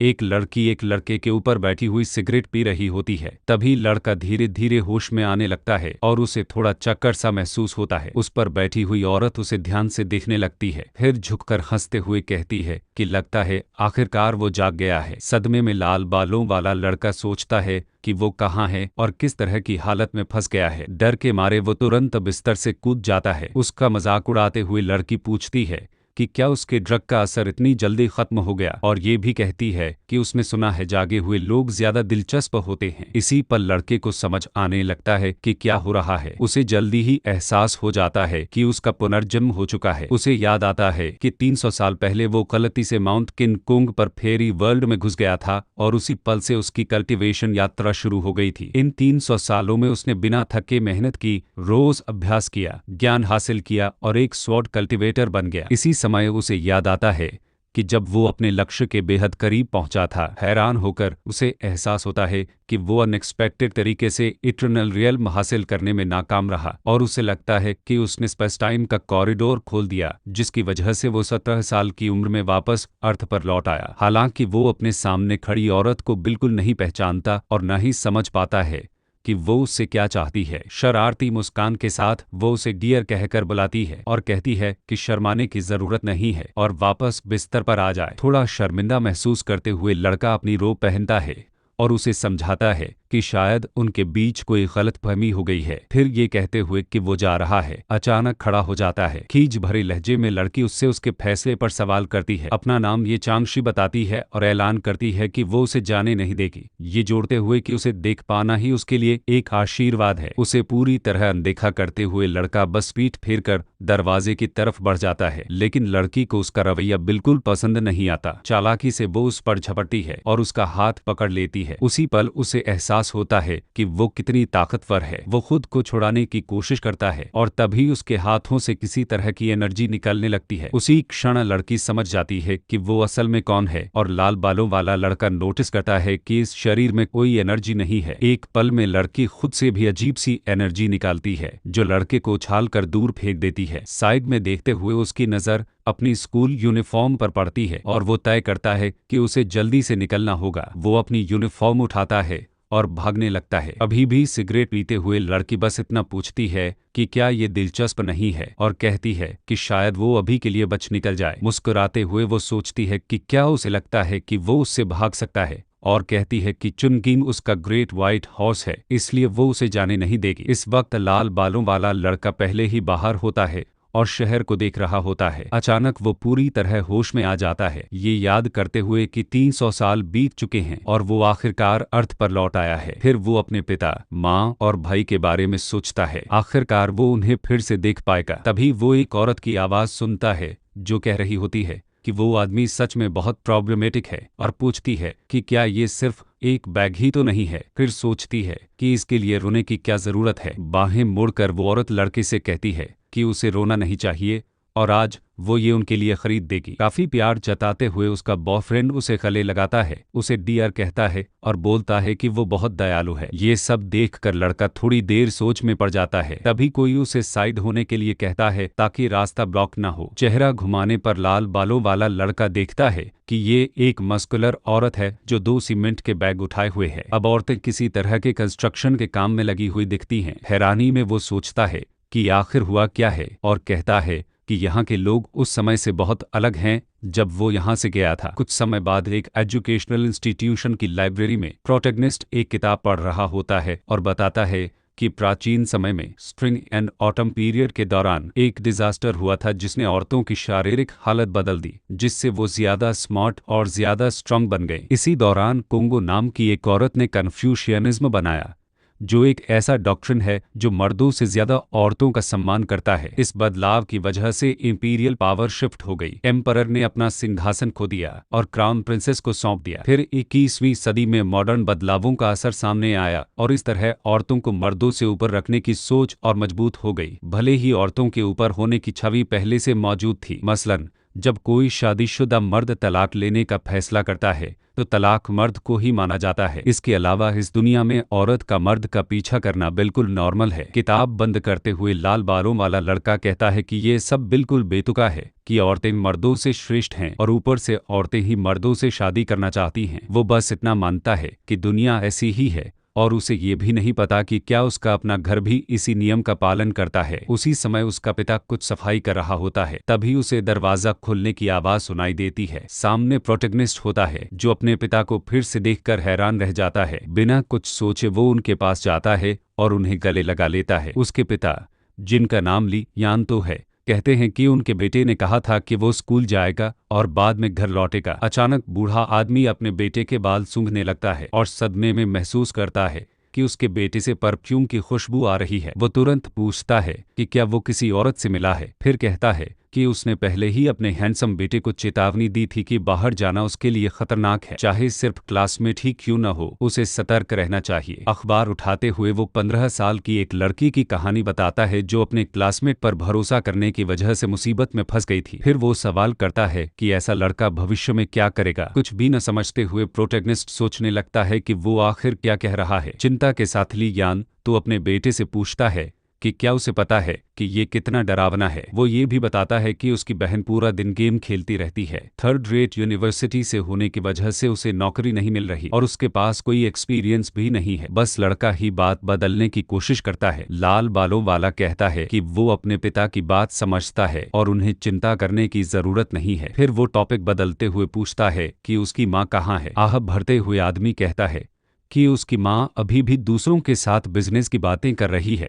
एक लड़की एक लड़के के ऊपर बैठी हुई सिगरेट पी रही होती है। तभी लड़का धीरे धीरे होश में आने लगता है और उसे थोड़ा चक्कर सा महसूस होता है। उस पर बैठी हुई औरत उसे ध्यान से देखने लगती है, फिर झुककर हंसते हुए कहती है कि लगता है आखिरकार वो जाग गया है। सदमे में लाल बालों वाला लड़का सोचता है कि वो कहाँ है और किस तरह की हालत में फंस गया है। डर के मारे वो तुरंत बिस्तर से कूद जाता है। उसका मजाक उड़ाते हुए लड़की पूछती है कि क्या उसके ड्रग का असर इतनी जल्दी खत्म हो गया, और ये भी कहती है कि उसने सुना है जागे हुए लोग ज्यादा दिलचस्प होते हैं। इसी पर लड़के को समझ आने लगता है कि क्या हो रहा है। उसे जल्दी ही एहसास हो जाता है कि उसका पुनर्जन्म हो चुका है। उसे याद आता है कि 300 साल पहले वो गलती से माउंट किन कुंग पर फेरी वर्ल्ड में घुस गया था और उसी पल से उसकी कल्टीवेशन यात्रा शुरू हो गई थी। इन 300 सालों में उसने बिना थके मेहनत की, रोज अभ्यास किया, ज्ञान हासिल किया और एक स्वॉर्ड कल्टीवेटर बन गया। इसी समय उसे याद आता है कि जब वो अपने लक्ष्य के बेहद करीब पहुंचा था, हैरान होकर उसे एहसास होता है कि वो अनएक्सपेक्टेड तरीके से इटर्नल रियल्म हासिल करने में नाकाम रहा, और उसे लगता है कि उसने स्पेस टाइम का कॉरिडोर खोल दिया, जिसकी वजह से वो 17 साल की उम्र में वापस अर्थ पर लौट आया। हालांकि वो अपने सामने खड़ी औरत को बिल्कुल नहीं पहचानता और न ही समझ पाता है कि वो उससे क्या चाहती है। शरारती मुस्कान के साथ वो उसे डियर कहकर बुलाती है और कहती है कि शर्माने की जरूरत नहीं है और वापस बिस्तर पर आ जाए। थोड़ा शर्मिंदा महसूस करते हुए लड़का अपनी रोब पहनता है और उसे समझाता है कि शायद उनके बीच कोई गलतफहमी हो गई है। फिर ये कहते हुए कि वो जा रहा है, अचानक खड़ा हो जाता है। खींच भरे लहजे में लड़की उससे उसके फैसले पर सवाल करती है। अपना नाम ये चांगशी बताती है और ऐलान करती है कि वो उसे जाने नहीं देगी, ये जोड़ते हुए कि उसे देख पाना ही उसके लिए एक आशीर्वाद है। उसे पूरी तरह अनदेखा करते हुए लड़का बस पीठ फेर कर दरवाजे की तरफ बढ़ जाता है, लेकिन लड़की को उसका रवैया बिल्कुल पसंद नहीं आता। चालाकी से वो उस पर झपटती है और उसका हाथ पकड़ लेती है। उसी पल उसे एहसास होता है कि वो कितनी ताकतवर है। वो खुद को छुड़ाने की कोशिश करता है और तभी उसके हाथों से किसी तरह की एनर्जी निकलने लगती है। उसी क्षण लड़की समझ जाती है कि वो असल में कौन है, और लाल बालों वाला लड़का नोटिस करता है कि इस शरीर में कोई एनर्जी नहीं है। एक पल में लड़की खुद से भी अजीब सी एनर्जी निकालती है जो लड़के को उछाल कर दूर फेंक देती है। साइड में देखते हुए उसकी नजर अपनी स्कूल यूनिफॉर्म पर पड़ती है और वो तय करता है कि उसे जल्दी से निकलना होगा। वो अपनी यूनिफॉर्म उठाता है और भागने लगता है। अभी भी सिगरेट पीते हुए लड़की बस इतना पूछती है कि क्या ये दिलचस्प नहीं है, और कहती है कि शायद वो अभी के लिए बच निकल जाए। मुस्कुराते हुए वो सोचती है कि क्या उसे लगता है कि वो उससे भाग सकता है, और कहती है कि चुनगिन उसका ग्रेट व्हाइट हॉर्स है, इसलिए वो उसे जाने नहीं देगी। इस वक्त लाल बालों वाला लड़का पहले ही बाहर होता है और शहर को देख रहा होता है। अचानक वो पूरी तरह होश में आ जाता है, ये याद करते हुए कि 300 साल बीत चुके हैं और वो आखिरकार अर्थ पर लौट आया है। फिर वो अपने पिता, माँ और भाई के बारे में सोचता है, आखिरकार वो उन्हें फिर से देख पाएगा। तभी वो एक औरत की आवाज सुनता है जो कह रही होती है कि वो आदमी सच में बहुत प्रॉब्लमेटिक है, और पूछती है कि क्या ये सिर्फ एक बैग ही तो नहीं है। फिर सोचती है कि इसके लिए रोने की क्या जरूरत है। बाहें मुड़कर वो औरत लड़के से कहती है कि उसे रोना नहीं चाहिए और आज वो ये उनके लिए खरीद देगी। काफी प्यार जताते हुए उसका बॉयफ्रेंड उसे गले लगाता है, उसे डियर कहता है और बोलता है कि वो बहुत दयालु है। ये सब देखकर लड़का थोड़ी देर सोच में पड़ जाता है। तभी कोई उसे साइड होने के लिए कहता है ताकि रास्ता ब्लॉक ना हो। चेहरा घुमाने पर लाल बालों वाला लड़का देखता है कि ये एक मस्कुलर औरत है जो 2 सीमेंट के बैग उठाए हुए है। अब औरतें किसी तरह के कंस्ट्रक्शन के काम में लगी हुई दिखती हैं। हैरानी में वो सोचता है कि आखिर हुआ क्या है, और कहता है कि यहाँ के लोग उस समय से बहुत अलग हैं जब वो यहाँ से गया था। कुछ समय बाद एक एजुकेशनल इंस्टीट्यूशन की लाइब्रेरी में प्रोटैगनिस्ट एक किताब पढ़ रहा होता है और बताता है कि प्राचीन समय में स्प्रिंग एंड ऑटम पीरियड के दौरान एक डिजास्टर हुआ था जिसने औरतों की शारीरिक हालत बदल दी, जिससे वो ज्यादा स्मार्ट और ज्यादा स्ट्रांग बन गई। इसी दौरान कोंगो नाम की एक औरत ने कन्फ्यूशियनिज्म बनाया, जो एक ऐसा डॉक्ट्रिन है जो मर्दों से ज्यादा औरतों का सम्मान करता है। इस बदलाव की वजह से इंपीरियल पावर शिफ्ट हो गई। एम्परर ने अपना सिंहासन खो दिया और क्राउन प्रिंसेस को सौंप दिया। फिर 21वीं सदी में मॉडर्न बदलावों का असर सामने आया और इस तरह औरतों को मर्दों से ऊपर रखने की सोच और मजबूत हो गई। भले ही औरतों के ऊपर होने की छवि पहले से मौजूद थी, मसलन जब कोई शादीशुदा मर्द तलाक लेने का फैसला करता है तो तलाक मर्द को ही माना जाता है। इसके अलावा इस दुनिया में औरत का मर्द का पीछा करना बिल्कुल नॉर्मल है। किताब बंद करते हुए लाल बालों वाला लड़का कहता है कि ये सब बिल्कुल बेतुका है कि औरतें मर्दों से श्रेष्ठ हैं और ऊपर से औरतें ही मर्दों से शादी करना चाहती हैं। वो बस इतना मानता है कि दुनिया ऐसी ही है और उसे ये भी नहीं पता कि क्या उसका अपना घर भी इसी नियम का पालन करता है। उसी समय उसका पिता कुछ सफाई कर रहा होता है, तभी उसे दरवाजा खुलने की आवाज सुनाई देती है। सामने प्रोटैगनिस्ट होता है जो अपने पिता को फिर से देखकर हैरान रह जाता है। बिना कुछ सोचे वो उनके पास जाता है और उन्हें गले लगा लेता है। उसके पिता, जिनका नाम ली यान तो है, कहते हैं कि उनके बेटे ने कहा था कि वो स्कूल जाएगा और बाद में घर लौटेगा। अचानक बूढ़ा आदमी अपने बेटे के बाल सूंघने लगता है और सदमे में महसूस करता है कि उसके बेटे से परफ्यूम की खुशबू आ रही है। वो तुरंत पूछता है कि क्या वो किसी औरत से मिला है। फिर कहता है कि उसने पहले ही अपने हैंडसम बेटे को चेतावनी दी थी कि बाहर जाना उसके लिए खतरनाक है, चाहे सिर्फ क्लासमेट ही क्यों न हो, उसे सतर्क रहना चाहिए। अखबार उठाते हुए वो 15 साल की एक लड़की की कहानी बताता है जो अपने क्लासमेट पर भरोसा करने की वजह से मुसीबत में फंस गई थी। फिर वो सवाल करता है कि ऐसा लड़का भविष्य में क्या करेगा। कुछ भी न समझते हुए प्रोटैगनिस्ट सोचने लगता है कि वो आखिर क्या कह रहा है। चिंता के साथ ली यान तो अपने बेटे से पूछता है कि क्या उसे पता है कि ये कितना डरावना है। वो ये भी बताता है कि उसकी बहन पूरा दिन गेम खेलती रहती है। थर्ड रेट यूनिवर्सिटी से होने की वजह से उसे नौकरी नहीं मिल रही और उसके पास कोई एक्सपीरियंस भी नहीं है। बस लड़का ही बात बदलने की कोशिश करता है। लाल बालों वाला कहता है कि वो अपने पिता की बात समझता है और उन्हें चिंता करने की जरूरत नहीं है। फिर वो टॉपिक बदलते हुए पूछता है कि उसकी माँ कहाँ है। आह भरते हुए आदमी कहता है कि उसकी माँ अभी भी दूसरों के साथ बिजनेस की बातें कर रही है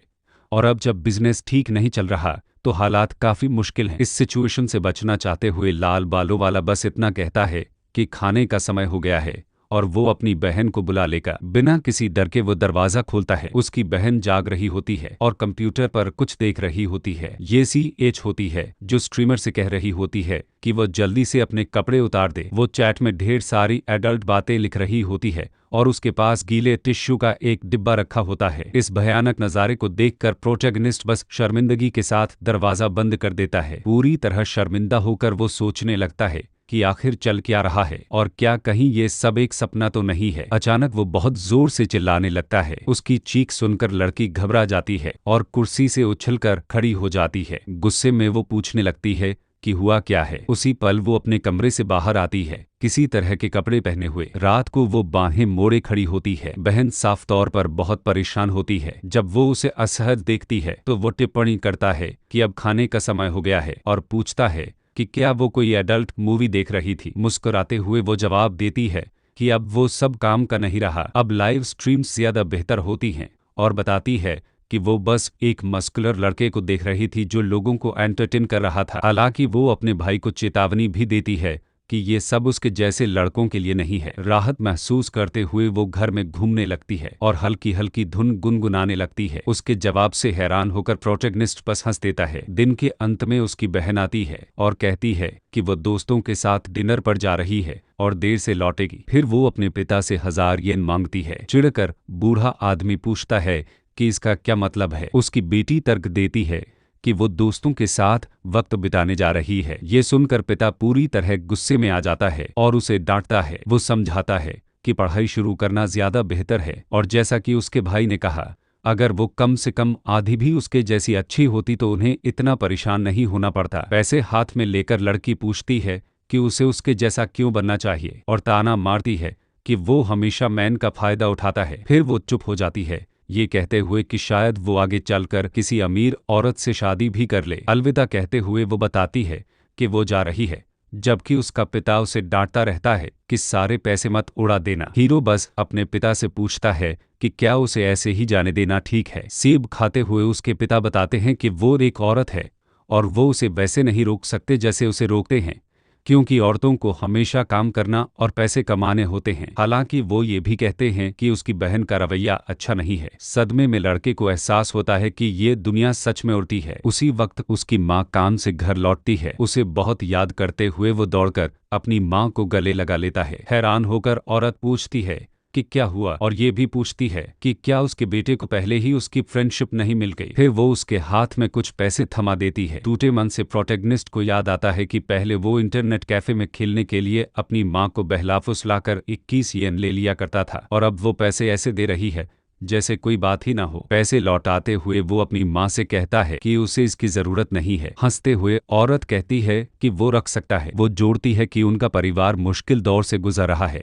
और अब जब बिजनेस ठीक नहीं चल रहा तो हालात काफी मुश्किल हैं। इस सिचुएशन से बचना चाहते हुए लाल बालों वाला बस इतना कहता है कि खाने का समय हो गया है और वो अपनी बहन को बुला लेगा। बिना किसी डर के वो दरवाजा खोलता है। उसकी बहन जाग रही होती है और कंप्यूटर पर कुछ देख रही होती है। ये CH होती है जो स्ट्रीमर से कह रही होती है कि वो जल्दी से अपने कपड़े उतार दे। वो चैट में ढेर सारी एडल्ट बातें लिख रही होती है और उसके पास गीले टिश्यू का एक डिब्बा रखा होता है। इस भयानक नज़ारे को देखकर प्रोटैगनिस्ट बस शर्मिंदगी के साथ दरवाजा बंद कर देता है। पूरी तरह शर्मिंदा होकर वो सोचने लगता है कि आखिर चल क्या रहा है और क्या कहीं ये सब एक सपना तो नहीं है। अचानक वो बहुत जोर से चिल्लाने लगता है। उसकी चीख सुनकर लड़की घबरा जाती है और कुर्सी से उछलकर खड़ी हो जाती है। गुस्से में वो पूछने लगती है कि हुआ क्या है। उसी पल वो अपने कमरे से बाहर आती है, किसी तरह के कपड़े पहने हुए। रात को वो बाहें मोड़े खड़ी होती है। बहन साफ तौर पर बहुत परेशान होती है। जब वो उसे असहज देखती है तो वो टिप्पणी करता है कि अब खाने का समय हो गया है और पूछता है कि क्या वो कोई एडल्ट मूवी देख रही थी। मुस्कुराते हुए वो जवाब देती है कि अब वो सब काम का नहीं रहा, अब लाइव स्ट्रीम्स ज्यादा बेहतर होती हैं, और बताती है कि वो बस एक मस्कुलर लड़के को देख रही थी जो लोगों को एंटरटेन कर रहा था। हालांकि वो अपने भाई को चेतावनी भी देती है कि ये सब उसके जैसे लड़कों के लिए नहीं है। राहत महसूस करते हुए वो घर में घूमने लगती है और हल्की हल्की धुन गुनगुनाने लगती है। उसके जवाब से हैरान होकर प्रोटैगनिस्ट बस हंस देता है। दिन के अंत में उसकी बहन आती है और कहती है कि वो दोस्तों के साथ डिनर पर जा रही है और देर से लौटेगी। फिर वो अपने पिता से 1000 येन मांगती है। चिढ़कर बूढ़ा आदमी पूछता है कि इसका क्या मतलब है। उसकी बेटी तर्क देती है कि वो दोस्तों के साथ वक्त बिताने जा रही है। ये सुनकर पिता पूरी तरह गुस्से में आ जाता है और उसे डांटता है। वो समझाता है कि पढ़ाई शुरू करना ज्यादा बेहतर है और जैसा कि उसके भाई ने कहा, अगर वो कम से कम आधी भी उसके जैसी अच्छी होती तो उन्हें इतना परेशान नहीं होना पड़ता। पैसे हाथ में लेकर लड़की पूछती है कि उसे उसके जैसा क्यों बनना चाहिए और ताना मारती है कि वो हमेशा मैन का फायदा उठाता है। फिर वो चुप हो जाती है, ये कहते हुए कि शायद वो आगे चलकर किसी अमीर औरत से शादी भी कर ले। अलविदा कहते हुए वो बताती है कि वो जा रही है, जबकि उसका पिता उसे डांटता रहता है कि सारे पैसे मत उड़ा देना। हीरो बस अपने पिता से पूछता है कि क्या उसे ऐसे ही जाने देना ठीक है। सेब खाते हुए उसके पिता बताते हैं कि वो एक औरत है और वो उसे वैसे नहीं रोक सकते जैसे उसे रोकते हैं, क्योंकि औरतों को हमेशा काम करना और पैसे कमाने होते हैं। हालांकि वो ये भी कहते हैं कि उसकी बहन का रवैया अच्छा नहीं है। सदमे में लड़के को एहसास होता है कि ये दुनिया सच में उल्टी है। उसी वक्त उसकी माँ काम से घर लौटती है। उसे बहुत याद करते हुए वो दौड़कर अपनी माँ को गले लगा लेता है। हैरान होकर औरत पूछती है कि क्या हुआ और ये भी पूछती है कि क्या उसके बेटे को पहले ही उसकी फ्रेंडशिप नहीं मिल गई। फिर वो उसके हाथ में कुछ पैसे थमा देती है। टूटे मन से प्रोटैगनिस्ट को याद आता है कि पहले वो इंटरनेट कैफे में खेलने के लिए अपनी माँ को बहला फुसलाकर 21 येन ले लिया करता था और अब वो पैसे ऐसे दे रही है जैसे कोई बात ही ना हो। पैसे लौटाते हुए वो अपनी माँ से कहता है कि उसे इसकी जरूरत नहीं है। हंसते हुए औरत कहती है कि वो रख सकता है। वो जोड़ती है कि उनका परिवार मुश्किल दौर से गुजर रहा है,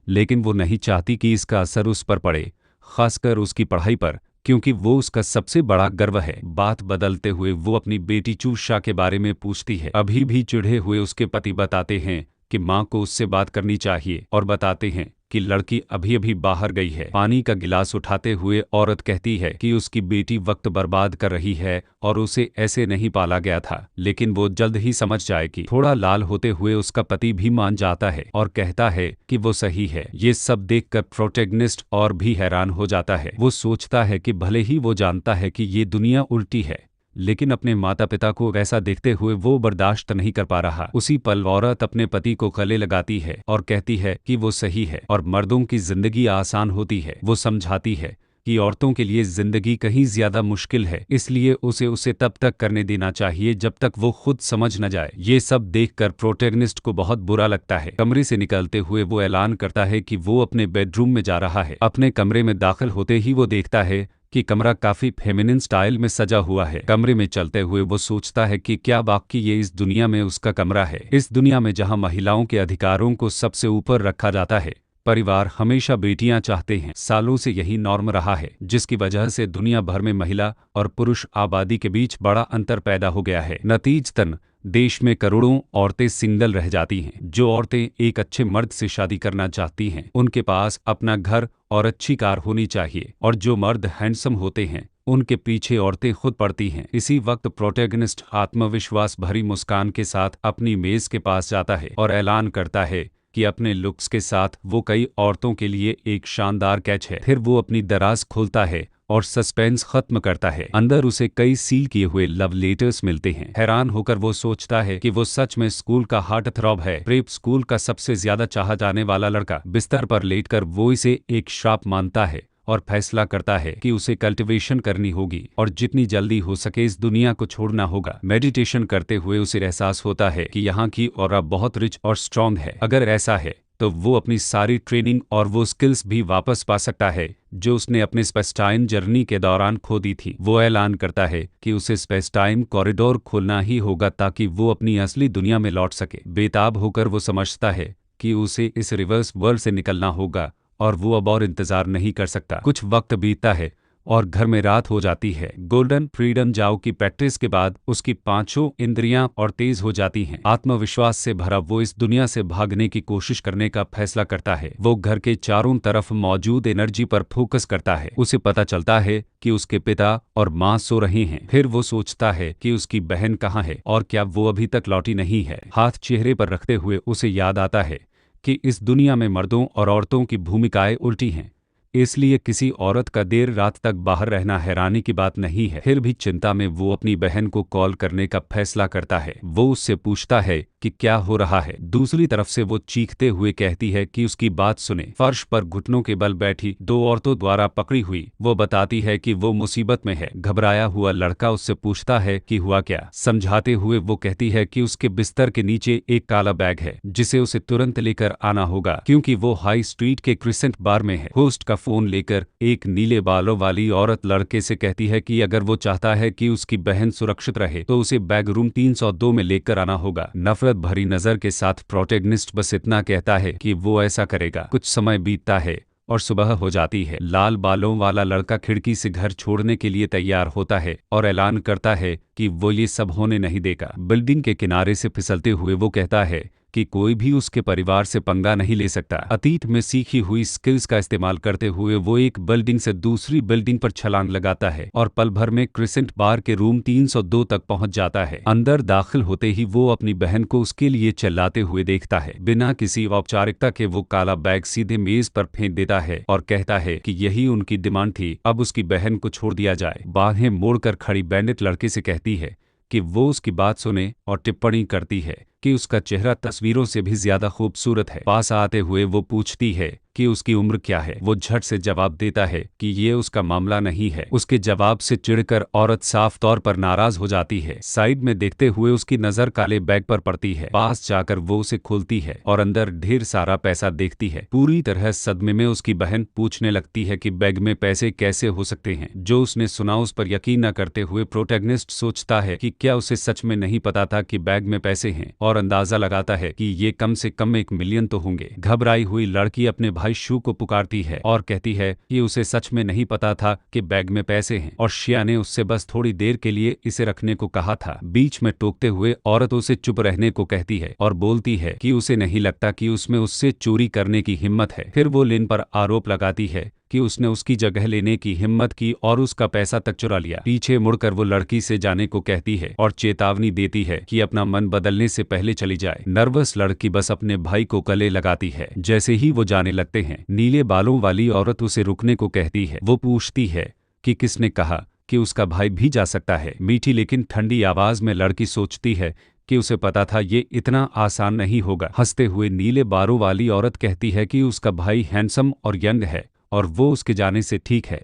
लेकिन वो नहीं चाहती कि इसका असर उस पर पड़े, खासकर उसकी पढ़ाई पर, क्योंकि वो उसका सबसे बड़ा गर्व है। बात बदलते हुए वो अपनी बेटी चूषा के बारे में पूछती है। अभी भी चिढ़े हुए उसके पति बताते हैं कि माँ को उससे बात करनी चाहिए और बताते हैं कि लड़की अभी अभी बाहर गई है। पानी का गिलास उठाते हुए औरत कहती है कि उसकी बेटी वक्त बर्बाद कर रही है और उसे ऐसे नहीं पाला गया था, लेकिन वो जल्द ही समझ जाएगी। थोड़ा लाल होते हुए उसका पति भी मान जाता है और कहता है कि वो सही है। ये सब देखकर प्रोटैगनिस्ट और भी हैरान हो जाता है। वो सोचता है कि भले ही वो जानता है कि ये दुनिया उल्टी है, लेकिन अपने माता पिता को वैसा देखते हुए वो बर्दाश्त नहीं कर पा रहा। उसी पल औरत अपने पति को गले लगाती है और कहती है कि वो सही है और मर्दों की जिंदगी आसान होती है। वो समझाती है कि औरतों के लिए जिंदगी कहीं ज्यादा मुश्किल है, इसलिए उसे तब तक करने देना चाहिए जब तक वो खुद समझ न जाए। ये सब देखकर प्रोटैगनिस्ट को बहुत बुरा लगता है। कमरे से निकलते हुए वो ऐलान करता है कि वो अपने बेडरूम में जा रहा है। अपने कमरे में दाखिल होते ही वो देखता है कि कमरा काफी फेमिनिन स्टाइल में सजा हुआ है। कमरे में चलते हुए वो सोचता है कि क्या वाकई ये इस दुनिया में उसका कमरा है, इस दुनिया में जहां महिलाओं के अधिकारों को सबसे ऊपर रखा जाता है। परिवार हमेशा बेटियां चाहते हैं, सालों से यही नॉर्म रहा है, जिसकी वजह से दुनिया भर में महिला और पुरुष आबादी के बीच बड़ा अंतर पैदा हो गया है। नतीजतन देश में करोड़ों औरतें सिंगल रह जाती हैं। जो औरतें एक अच्छे मर्द से शादी करना चाहती हैं, उनके पास अपना घर और अच्छी कार होनी चाहिए, और जो मर्द हैंडसम होते हैं उनके पीछे औरतें खुद पड़ती हैं। इसी वक्त प्रोटैगनिस्ट आत्मविश्वास भरी मुस्कान के साथ अपनी मेज के पास जाता है और ऐलान करता है कि अपने लुक्स के साथ वो कई औरतों के लिए एक शानदार कैच है। फिर वो अपनी दराज खोलता है और सस्पेंस खत्म करता है। अंदर उसे कई सील किए हुए लव लेटर्स मिलते हैं। हैरान होकर वो सोचता है कि वो सच में स्कूल का हार्ट थ्रॉब है, प्रेप स्कूल का सबसे ज्यादा चाहा जाने वाला लड़का। बिस्तर पर लेटकर वो इसे एक श्राप मानता है और फैसला करता है कि उसे कल्टीवेशन करनी होगी और जितनी जल्दी हो सके इस दुनिया को छोड़ना होगा। मेडिटेशन करते हुए उसे एहसास होता है कि यहाँ की ऑरा बहुत रिच और स्ट्रॉन्ग है। अगर ऐसा है तो वो अपनी सारी ट्रेनिंग और वो स्किल्स भी वापस पा सकता है जो उसने अपने स्पेस टाइम जर्नी के दौरान खो दी थी। वो ऐलान करता है कि उसे स्पेस टाइम कॉरिडोर खोलना ही होगा ताकि वो अपनी असली दुनिया में लौट सके। बेताब होकर वो समझता है कि उसे इस रिवर्स वर्ल्ड से निकलना होगा और वो अब और इंतजार नहीं कर सकता। कुछ वक्त बीतता है और घर में रात हो जाती है। गोल्डन फ्रीडम जाओ की प्रैक्टिस के बाद उसकी पांचों इंद्रियां और तेज हो जाती हैं। आत्मविश्वास से भरा वो इस दुनिया से भागने की कोशिश करने का फैसला करता है। वो घर के चारों तरफ मौजूद एनर्जी पर फोकस करता है। उसे पता चलता है कि उसके पिता और माँ सो रहे हैं। फिर वो सोचता है कि उसकी बहन कहाँ है और क्या वो अभी तक लौटी नहीं है। हाथ चेहरे पर रखते हुए उसे याद आता है कि इस दुनिया में मर्दों और औरतों की भूमिकाएं उल्टी हैं, इसलिए किसी औरत का देर रात तक बाहर रहना हैरानी की बात नहीं है। फिर भी चिंता में वो अपनी बहन को कॉल करने का फैसला करता है। वो उससे पूछता है कि क्या हो रहा है। दूसरी तरफ से वो चीखते हुए कहती है कि उसकी बात सुने। फर्श पर घुटनों के बल बैठी दो औरतों द्वारा पकड़ी हुई वो बताती है कि वो मुसीबत में है। घबराया हुआ लड़का उससे पूछता है कि हुआ क्या। समझाते हुए वो कहती है कि उसके बिस्तर के नीचे एक काला बैग है जिसे उसे तुरंत लेकर आना होगा क्योंकि वो हाई स्ट्रीट के क्रिसेंट बार में है। होस्ट का फोन लेकर एक नीले बालों वाली औरत लड़के से कहती है कि अगर वो चाहता है कि उसकी बहन सुरक्षित रहे तो उसे बैग रूम 302 में लेकर आना होगा। नफरत भरी नजर के साथ प्रोटैगनिस्ट बस इतना कहता है कि वो ऐसा करेगा। कुछ समय बीतता है और सुबह हो जाती है। लाल बालों वाला लड़का खिड़की से घर छोड़ने के लिए तैयार होता है और ऐलान करता है कि वो ये सब होने नहीं देगा। बिल्डिंग के किनारे से फिसलते हुए वो कहता है कि कोई भी उसके परिवार से पंगा नहीं ले सकता। अतीत में सीखी हुई स्किल्स का इस्तेमाल करते हुए वो एक बिल्डिंग से दूसरी बिल्डिंग पर छलांग लगाता है और पल भर में क्रिसेंट बार के रूम 302 तक पहुंच जाता है। अंदर दाखिल होते ही वो अपनी बहन को उसके लिए चिल्लाते हुए देखता है। बिना किसी औपचारिकता के वो काला बैग सीधे मेज पर फेंक देता है और कहता है कि यही उनकी डिमांड थी, अब उसकी बहन को छोड़ दिया जाए। बाहें मोड़कर खड़ी बैंडिट लड़के से कहती है कि वो उसकी बात सुने और टिप्पणी करती है कि उसका चेहरा तस्वीरों से भी ज्यादा खूबसूरत है। पास आते हुए वो पूछती है कि उसकी उम्र क्या है। वो झट से जवाब देता है कि ये उसका मामला नहीं है। उसके जवाब से चिढ़कर औरत साफ तौर पर नाराज हो जाती है। साइड में देखते हुए उसकी नजर काले बैग पर पड़ती है। पास जाकर वो उसे खोलती है और अंदर ढेर सारा पैसा देखती है। पूरी तरह सदमे में उसकी बहन पूछने लगती है कि बैग में पैसे कैसे हो सकते हैं। जो उसने सुना उस पर यकीन न करते हुए प्रोटैगनिस्ट सोचता है कि क्या उसे सच में नहीं पता था कि बैग में पैसे हैं, और अंदाजा लगाता है कि ये कम से कम 1 मिलियन तो होंगे। घबराई हुई लड़की अपने भाई शू को पुकारती है और कहती है कि उसे सच में नहीं पता था कि बैग में पैसे हैं और शिया ने उससे बस थोड़ी देर के लिए इसे रखने को कहा था। बीच में टोकते हुए औरत उसे चुप रहने को कहती है और बोलती है कि उसे नहीं लगता कि उसमें उससे चोरी करने की हिम्मत है। फिर वो लिन पर आरोप लगाती है कि उसने उसकी जगह लेने की हिम्मत की और उसका पैसा तक चुरा लिया। पीछे मुड़कर वो लड़की से जाने को कहती है और चेतावनी देती है कि अपना मन बदलने से पहले चली जाए। नर्वस लड़की बस अपने भाई को गले लगाती है। जैसे ही वो जाने लगते हैं, नीले बालों वाली औरत उसे रुकने को कहती है। वो पूछती है कि किसने कहा कि उसका भाई भी जा सकता है। मीठी लेकिन ठंडी आवाज में लड़की सोचती है कि उसे पता था ये इतना आसान नहीं होगा। हंसते हुए नीले बालों वाली औरत कहती है कि उसका भाई हैंडसम और यंग है और वो उसके जाने से ठीक है,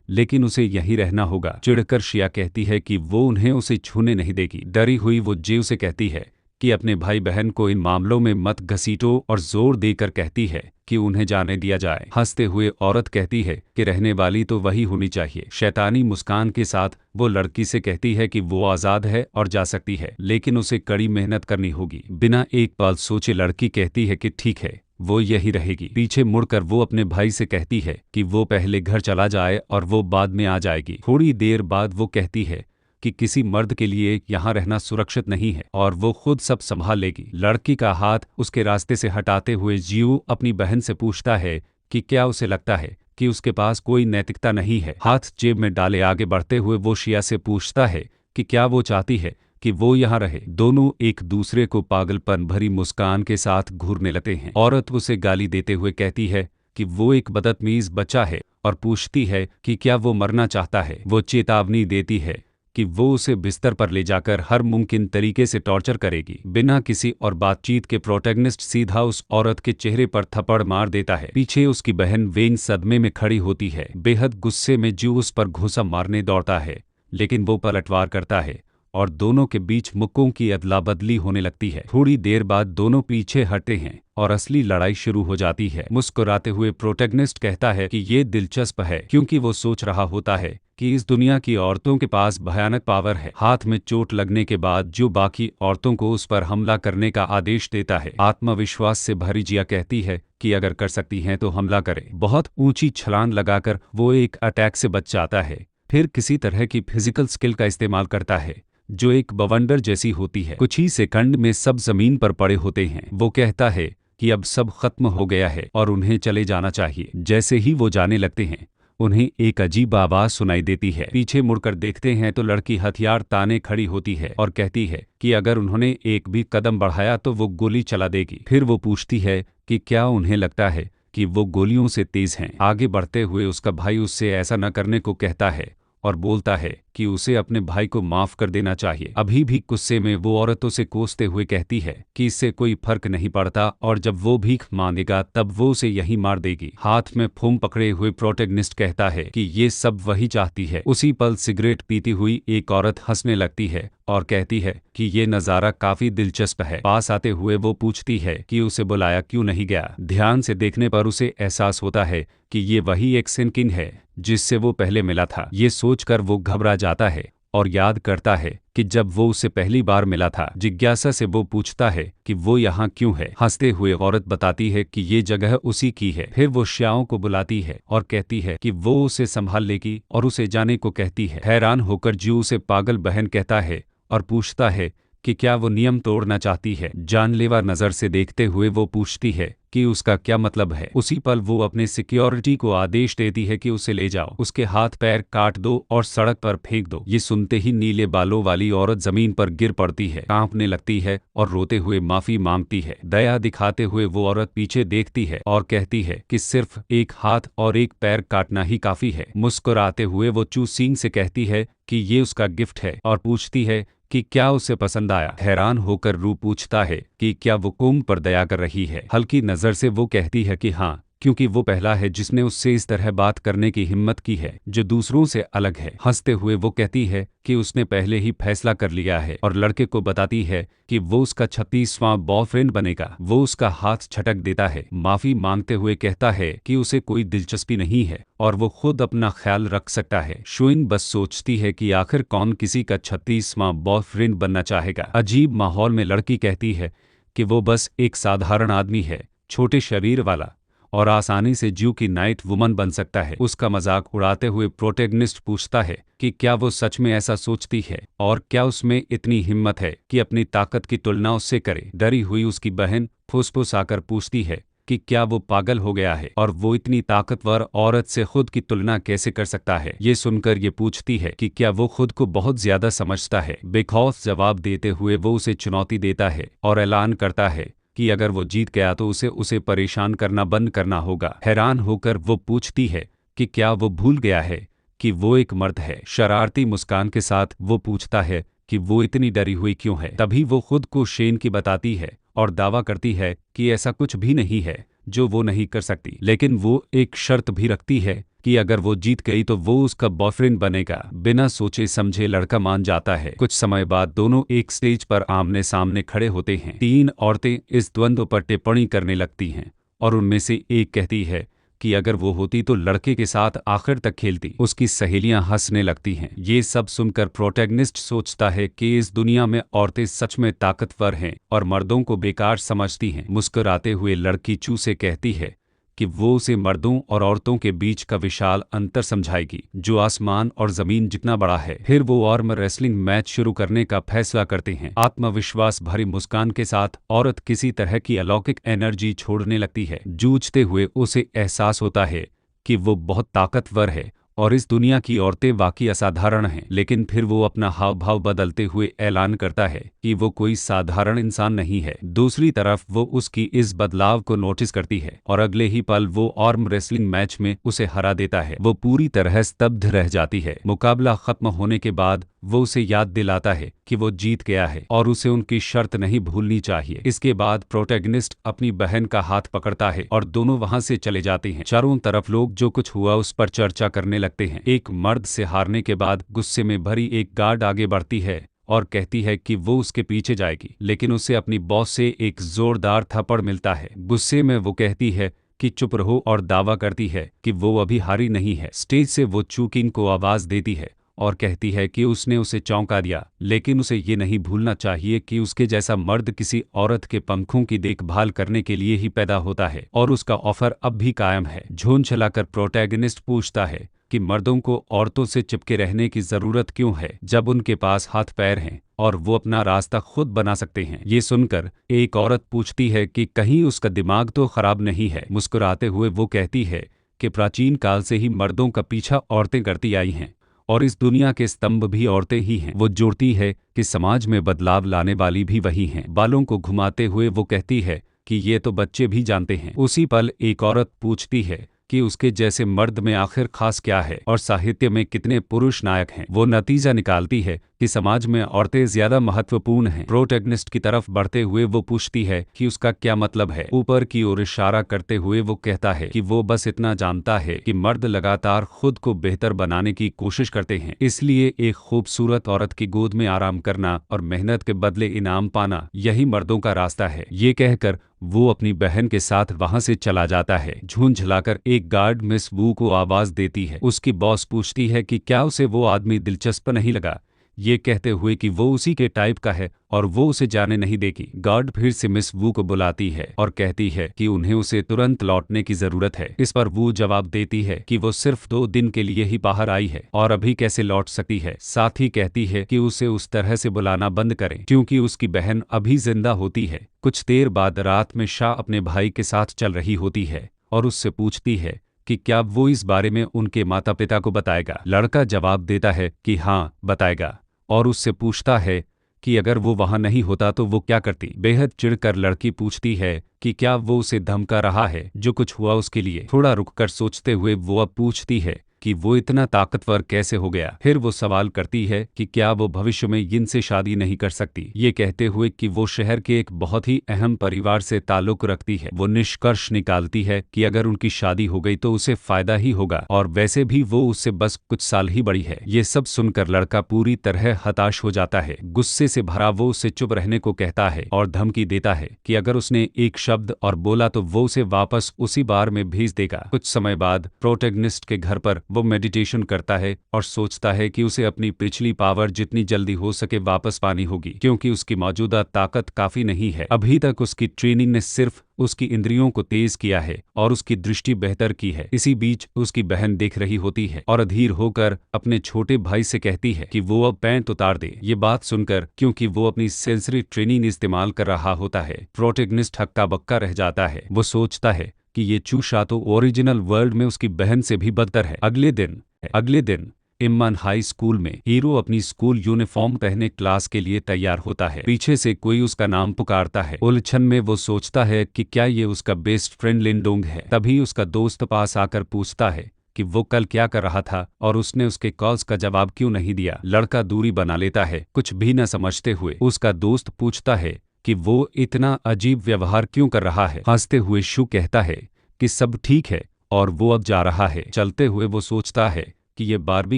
लेकिन उसे यहीं रहना होगा। चिढ़कर शिया कहती है कि वो उन्हें उसे छूने नहीं देगी। डरी हुई वो जीव से कहती है कि अपने भाई बहन को इन मामलों में मत घसीटो और जोर देकर कहती है कि उन्हें जाने दिया जाए। हंसते हुए औरत कहती है कि रहने वाली तो वही होनी चाहिए। शैतानी मुस्कान के साथ वो लड़की से कहती है कि वो आज़ाद है और जा सकती है, लेकिन उसे कड़ी मेहनत करनी होगी। बिना एक पल सोचे लड़की कहती है कि ठीक है, वो यही रहेगी। पीछे मुड़कर वो अपने भाई से कहती है कि वो पहले घर चला जाए और वो बाद में आ जाएगी। थोड़ी देर बाद वो कहती है कि किसी मर्द के लिए यहाँ रहना सुरक्षित नहीं है और वो खुद सब संभाल लेगी। लड़की का हाथ उसके रास्ते से हटाते हुए जियो अपनी बहन से पूछता है कि क्या उसे लगता है कि उसके पास कोई नैतिकता नहीं है। हाथ जेब में डाले आगे बढ़ते हुए वो शिया से पूछता है कि क्या वो चाहती है कि वो यहाँ रहे। दोनों एक दूसरे को पागलपन भरी मुस्कान के साथ घूरने लगते हैं। औरत उसे गाली देते हुए कहती है कि वो एक बदतमीज बच्चा है और पूछती है कि क्या वो मरना चाहता है। वो चेतावनी देती है कि वो उसे बिस्तर पर ले जाकर हर मुमकिन तरीके से टॉर्चर करेगी। बिना किसी और बातचीत के प्रोटैगनिस्ट सीधा उस औरत के चेहरे पर थप्पड़ मार देता है। पीछे उसकी बहन वेन सदमे में खड़ी होती है। बेहद गुस्से में जो उस पर घुसा मारने दौड़ता है, लेकिन वो पलटवार करता है और दोनों के बीच मुक्कों की अदला बदली होने लगती है। थोड़ी देर बाद दोनों पीछे हटते हैं और असली लड़ाई शुरू हो जाती है। मुस्कुराते हुए प्रोटैगनिस्ट कहता है कि ये दिलचस्प है क्योंकि वो सोच रहा होता है कि इस दुनिया की औरतों के पास भयानक पावर है। हाथ में चोट लगने के बाद जो बाकी औरतों को उस पर हमला करने का आदेश देता है। आत्मविश्वास से भरी जिया कहती है कि अगर कर सकती हैं तो हमला करें। बहुत ऊंची छलांग लगाकर वो एक अटैक से बच जाता है, फिर किसी तरह की फिजिकल स्किल का इस्तेमाल करता है जो एक बवंडर जैसी होती है। कुछ ही सेकंड में सब जमीन पर पड़े होते हैं। वो कहता है कि अब सब खत्म हो गया है और उन्हें चले जाना चाहिए। जैसे ही वो जाने लगते हैं, उन्हें एक अजीब आवाज सुनाई देती है। पीछे मुड़कर देखते हैं तो लड़की हथियार ताने खड़ी होती है और कहती है कि अगर उन्होंने एक भी कदम बढ़ाया तो वो गोली चला देगी। फिर वो पूछती है कि क्या उन्हें लगता है कि वो गोलियों से तेज हैं। आगे बढ़ते हुए उसका भाई उससे ऐसा न करने को कहता है और बोलता है कि उसे अपने भाई को माफ कर देना चाहिए। अभी भी गुस्से में वो औरतों से कोसते हुए कहती है कि इससे कोई फर्क नहीं पड़ता और जब वो भीख मांगेगा तब वो उसे यहीं मार देगी। हाथ में फोम पकड़े हुए प्रोटैगनिस्ट कहता है कि ये सब वही चाहती है। उसी पल सिगरेट पीती हुई एक औरत हंसने लगती है और कहती है कि ये नज़ारा काफी दिलचस्प है। पास आते हुए वो पूछती है कि उसे बुलाया क्यों नहीं गया। ध्यान से देखने पर उसे एहसास होता है कि ये वही एक सिनकिन है जिससे वो पहले मिला था। ये सोचकर वो घबरा जाता है और याद करता है कि जब वो उससे पहली बार मिला था। जिज्ञासा से वो पूछता है कि वो यहाँ क्यों है। हंसते हुए औरत बताती है कि ये जगह उसी की है। फिर वो श्याओं को बुलाती है और कहती है कि वो उसे संभाल लेगी और उसे जाने को कहती है। हैरान होकर जू उसे पागल बहन कहता है और पूछता है कि क्या वो नियम तोड़ना चाहती है। जानलेवा नजर से देखते हुए वो पूछती है कि उसका क्या मतलब है। उसी पल वो अपने सिक्योरिटी को आदेश देती है कि उसे ले जाओ, उसके हाथ पैर काट दो और सड़क पर फेंक दो। ये सुनते ही नीले बालों वाली औरत जमीन पर गिर पड़ती है, कांपने लगती है और रोते हुए माफी मांगती है। दया दिखाते हुए वो औरत पीछे देखती है और कहती है कि सिर्फ एक हाथ और एक पैर काटना ही काफी है। मुस्कुराते हुए वो चू सिंह से कहती है कि ये उसका गिफ्ट है और पूछती है कि क्या उसे पसंद आया। हैरान होकर रू पूछता है कि क्या वो कुंभ पर दया कर रही है। हल्की नजर से वो कहती है कि हाँ, क्योंकि वो पहला है जिसने उससे इस तरह बात करने की हिम्मत की है जो दूसरों से अलग है। हंसते हुए वो कहती है कि उसने पहले ही फैसला कर लिया है और लड़के को बताती है कि वो उसका 36वां बॉयफ्रेंड बनेगा। वो उसका हाथ झटक देता है, माफी मांगते हुए कहता है कि उसे कोई दिलचस्पी नहीं है और वो खुद अपना ख्याल रख सकता है। शुइन बस सोचती है कि आखिर कौन किसी का 36वां बॉयफ्रेंड बनना चाहेगा। अजीब माहौल में लड़की कहती है कि वो बस एक साधारण आदमी है, छोटे शरीर वाला, और आसानी से जू की नाइट वुमन बन सकता है। उसका मजाक उड़ाते हुए प्रोटैगनिस्ट पूछता है कि क्या वो सच में ऐसा सोचती है और क्या उसमें इतनी हिम्मत है कि अपनी ताकत की तुलना उससे करे। डरी हुई उसकी बहन फुसफुसाकर पूछती है कि क्या वो पागल हो गया है और वो इतनी ताकतवर औरत से खुद की तुलना कैसे कर सकता है। ये सुनकर ये पूछती है कि क्या वो खुद को बहुत ज्यादा समझता है। बेखौफ जवाब देते हुए वो उसे चुनौती देता है और ऐलान करता है कि अगर वो जीत गया तो उसे परेशान करना बंद करना होगा। हैरान होकर वो पूछती है कि क्या वो भूल गया है कि वो एक मर्द है। शरारती मुस्कान के साथ वो पूछता है कि वो इतनी डरी हुई क्यों है। तभी वो खुद को शेन की बताती है और दावा करती है कि ऐसा कुछ भी नहीं है जो वो नहीं कर सकती, लेकिन वो एक शर्त भी रखती है कि अगर वो जीत गई तो वो उसका बॉयफ्रेंड बनेगा। बिना सोचे समझे लड़का मान जाता है। कुछ समय बाद दोनों एक स्टेज पर आमने सामने खड़े होते हैं। 3 औरतें इस द्वंद्व पर टिप्पणी करने लगती हैं और उनमें से एक कहती है कि अगर वो होती तो लड़के के साथ आखिर तक खेलती। उसकी सहेलियां हंसने लगती हैं। ये सब सुनकर प्रोटैगनिस्ट सोचता है कि इस दुनिया में औरतें सच में ताकतवर हैं और मर्दों को बेकार समझती हैं। मुस्कुराते हुए लड़की चू से कहती है कि वो उसे मर्दों और औरतों के बीच का विशाल अंतर समझाएगी जो आसमान और जमीन जितना बड़ा है। फिर वो आर्म रेसलिंग मैच शुरू करने का फैसला करते हैं। आत्मविश्वास भरी मुस्कान के साथ औरत किसी तरह की अलौकिक एनर्जी छोड़ने लगती है। जूझते हुए उसे एहसास होता है कि वो बहुत ताकतवर है और इस दुनिया की औरतें वाकई असाधारण हैं। लेकिन फिर वो अपना हाव भाव बदलते हुए ऐलान करता है कि वो कोई साधारण इंसान नहीं है। दूसरी तरफ वो उसकी इस बदलाव को नोटिस करती है और अगले ही पल वो आर्म रेसलिंग मैच में उसे हरा देता है। वो पूरी तरह स्तब्ध रह जाती है। मुकाबला खत्म होने के बाद वो उसे याद दिलाता है कि वो जीत गया है और उसे उनकी शर्त नहीं भूलनी चाहिए। इसके बाद प्रोटैगनिस्ट अपनी बहन का हाथ पकड़ता है और दोनों वहां से चले जाते हैं। चारों तरफ लोग जो कुछ हुआ उस पर चर्चा करने लगते हैं। एक मर्द से हारने के बाद गुस्से में भरी एक गार्ड आगे बढ़ती है और कहती है कि वो उसके पीछे जाएगी, लेकिन उसे अपनी बॉस से एक जोरदार थप्पड़ मिलता है। गुस्से में वो कहती है कि चुप रहो और दावा करती है कि वो अभी हारी नहीं है। स्टेज से वो चूकिन को आवाज देती है और कहती है कि उसने उसे चौंका दिया, लेकिन उसे ये नहीं भूलना चाहिए कि उसके जैसा मर्द किसी औरत के पंखों की देखभाल करने के लिए ही पैदा होता है और उसका ऑफर अब भी कायम है। झोंझलाकर प्रोटैगनिस्ट पूछता है कि मर्दों को औरतों से चिपके रहने की जरूरत क्यों है जब उनके पास हाथ पैर हैं और वो अपना रास्ता खुद बना सकते हैं। ये सुनकर एक औरत पूछती है कि कहीं उसका दिमाग तो खराब नहीं है। मुस्कुराते हुए वो कहती है कि प्राचीन काल से ही मर्दों का पीछा औरतें करती आई हैं और इस दुनिया के स्तंभ भी औरतें ही हैं। वो जोड़ती है कि समाज में बदलाव लाने वाली भी वही हैं। बालों को घुमाते हुए वो कहती है कि ये तो बच्चे भी जानते हैं। उसी पल एक औरत पूछती है कि उसके जैसे मर्द में आखिर खास क्या है और साहित्य में कितने पुरुष नायक हैं। वो नतीजा निकालती है कि समाज में औरतें ज्यादा महत्वपूर्ण हैं। प्रोटैगनिस्ट की तरफ बढ़ते हुए वो पूछती है कि उसका क्या मतलब है। ऊपर की ओर इशारा करते हुए वो कहता है कि वो बस इतना जानता है कि मर्द लगातार खुद को बेहतर बनाने की कोशिश करते हैं, इसलिए एक खूबसूरत औरत की गोद में आराम करना और मेहनत के बदले इनाम पाना यही मर्दों का रास्ता है। ये कहकर वो अपनी बहन के साथ वहां से चला जाता है। झुंझलाकर एक गार्ड मिस वू को आवाज देती है। उसकी बॉस पूछती है कि क्या उसे वो आदमी दिलचस्प नहीं लगा, ये कहते हुए कि वो उसी के टाइप का है और वो उसे जाने नहीं देगी। गार्ड फिर से मिस वू को बुलाती है और कहती है कि उन्हें उसे तुरंत लौटने की जरूरत है। इस पर वो जवाब देती है कि वो सिर्फ 2 दिन के लिए ही बाहर आई है और अभी कैसे लौट सकती है। साथ ही कहती है कि उसे उस तरह से बुलाना बंद करें क्योंकि उसकी बहन अभी जिंदा होती है। कुछ देर बाद रात में शाह अपने भाई के साथ चल रही होती है और उससे पूछती है कि क्या वो इस बारे में उनके माता पिता को बताएगा। लड़का जवाब देता है कि हाँ बताएगा और उससे पूछता है कि अगर वो वहां नहीं होता तो वो क्या करती। बेहद चिढ़कर लड़की पूछती है कि क्या वो उसे धमका रहा है जो कुछ हुआ उसके लिए। थोड़ा रुककर सोचते हुए वो अब पूछती है कि वो इतना ताकतवर कैसे हो गया। फिर वो सवाल करती है कि क्या वो भविष्य में यिन से शादी नहीं कर सकती। ये कहते हुए कि वो शहर के एक बहुत ही अहम परिवार से ताल्लुक रखती है। वो निष्कर्ष निकालती है कि अगर उनकी शादी हो गई तो उसे फायदा ही होगा, और वैसे भी वो उससे बस कुछ साल ही बड़ी है। ये सब सुनकर लड़का पूरी तरह हताश हो जाता है। गुस्से से भरा वो उसे चुप रहने को कहता है और धमकी देता है कि अगर उसने एक शब्द और बोला तो वो उसे वापस उसी बार में भेज देगा। कुछ समय बाद प्रोटैगनिस्ट के घर पर वो मेडिटेशन करता है और सोचता है कि उसे अपनी पिछली पावर जितनी जल्दी हो सके वापस पानी होगी, क्योंकि उसकी मौजूदा ताकत काफी नहीं है। अभी तक उसकी ट्रेनिंग ने सिर्फ उसकी इंद्रियों को तेज किया है और उसकी दृष्टि बेहतर की है। इसी बीच उसकी बहन देख रही होती है और अधीर होकर अपने छोटे भाई से कहती है कि वो अब पैंट उतार दे। ये बात सुनकर, क्योंकि वो अपनी सेंसरी ट्रेनिंग इस्तेमाल कर रहा होता है, प्रोटैगनिस्ट हक्का बक्का रह जाता है। वो सोचता है कि ये चूषा तो ओरिजिनल वर्ल्ड में उसकी बहन से भी बदतर है। अगले दिन इम्मान हाई स्कूल में हीरो अपनी स्कूल यूनिफॉर्म पहने क्लास के लिए तैयार होता है। पीछे से कोई उसका नाम पुकारता है। उलझन में वो सोचता है कि क्या ये उसका बेस्ट फ्रेंड लिंडोंग है। तभी उसका दोस्त पास आकर पूछता है कि वो कल क्या कर रहा था और उसने उसके कॉल्स का जवाब क्यों नहीं दिया। लड़का दूरी बना लेता है, कुछ भी न समझते हुए। उसका दोस्त पूछता है कि वो इतना अजीब व्यवहार क्यों कर रहा है। हंसते हुए शू कहता है कि सब ठीक है और वो अब जा रहा है। चलते हुए वो सोचता है कि ये बारबी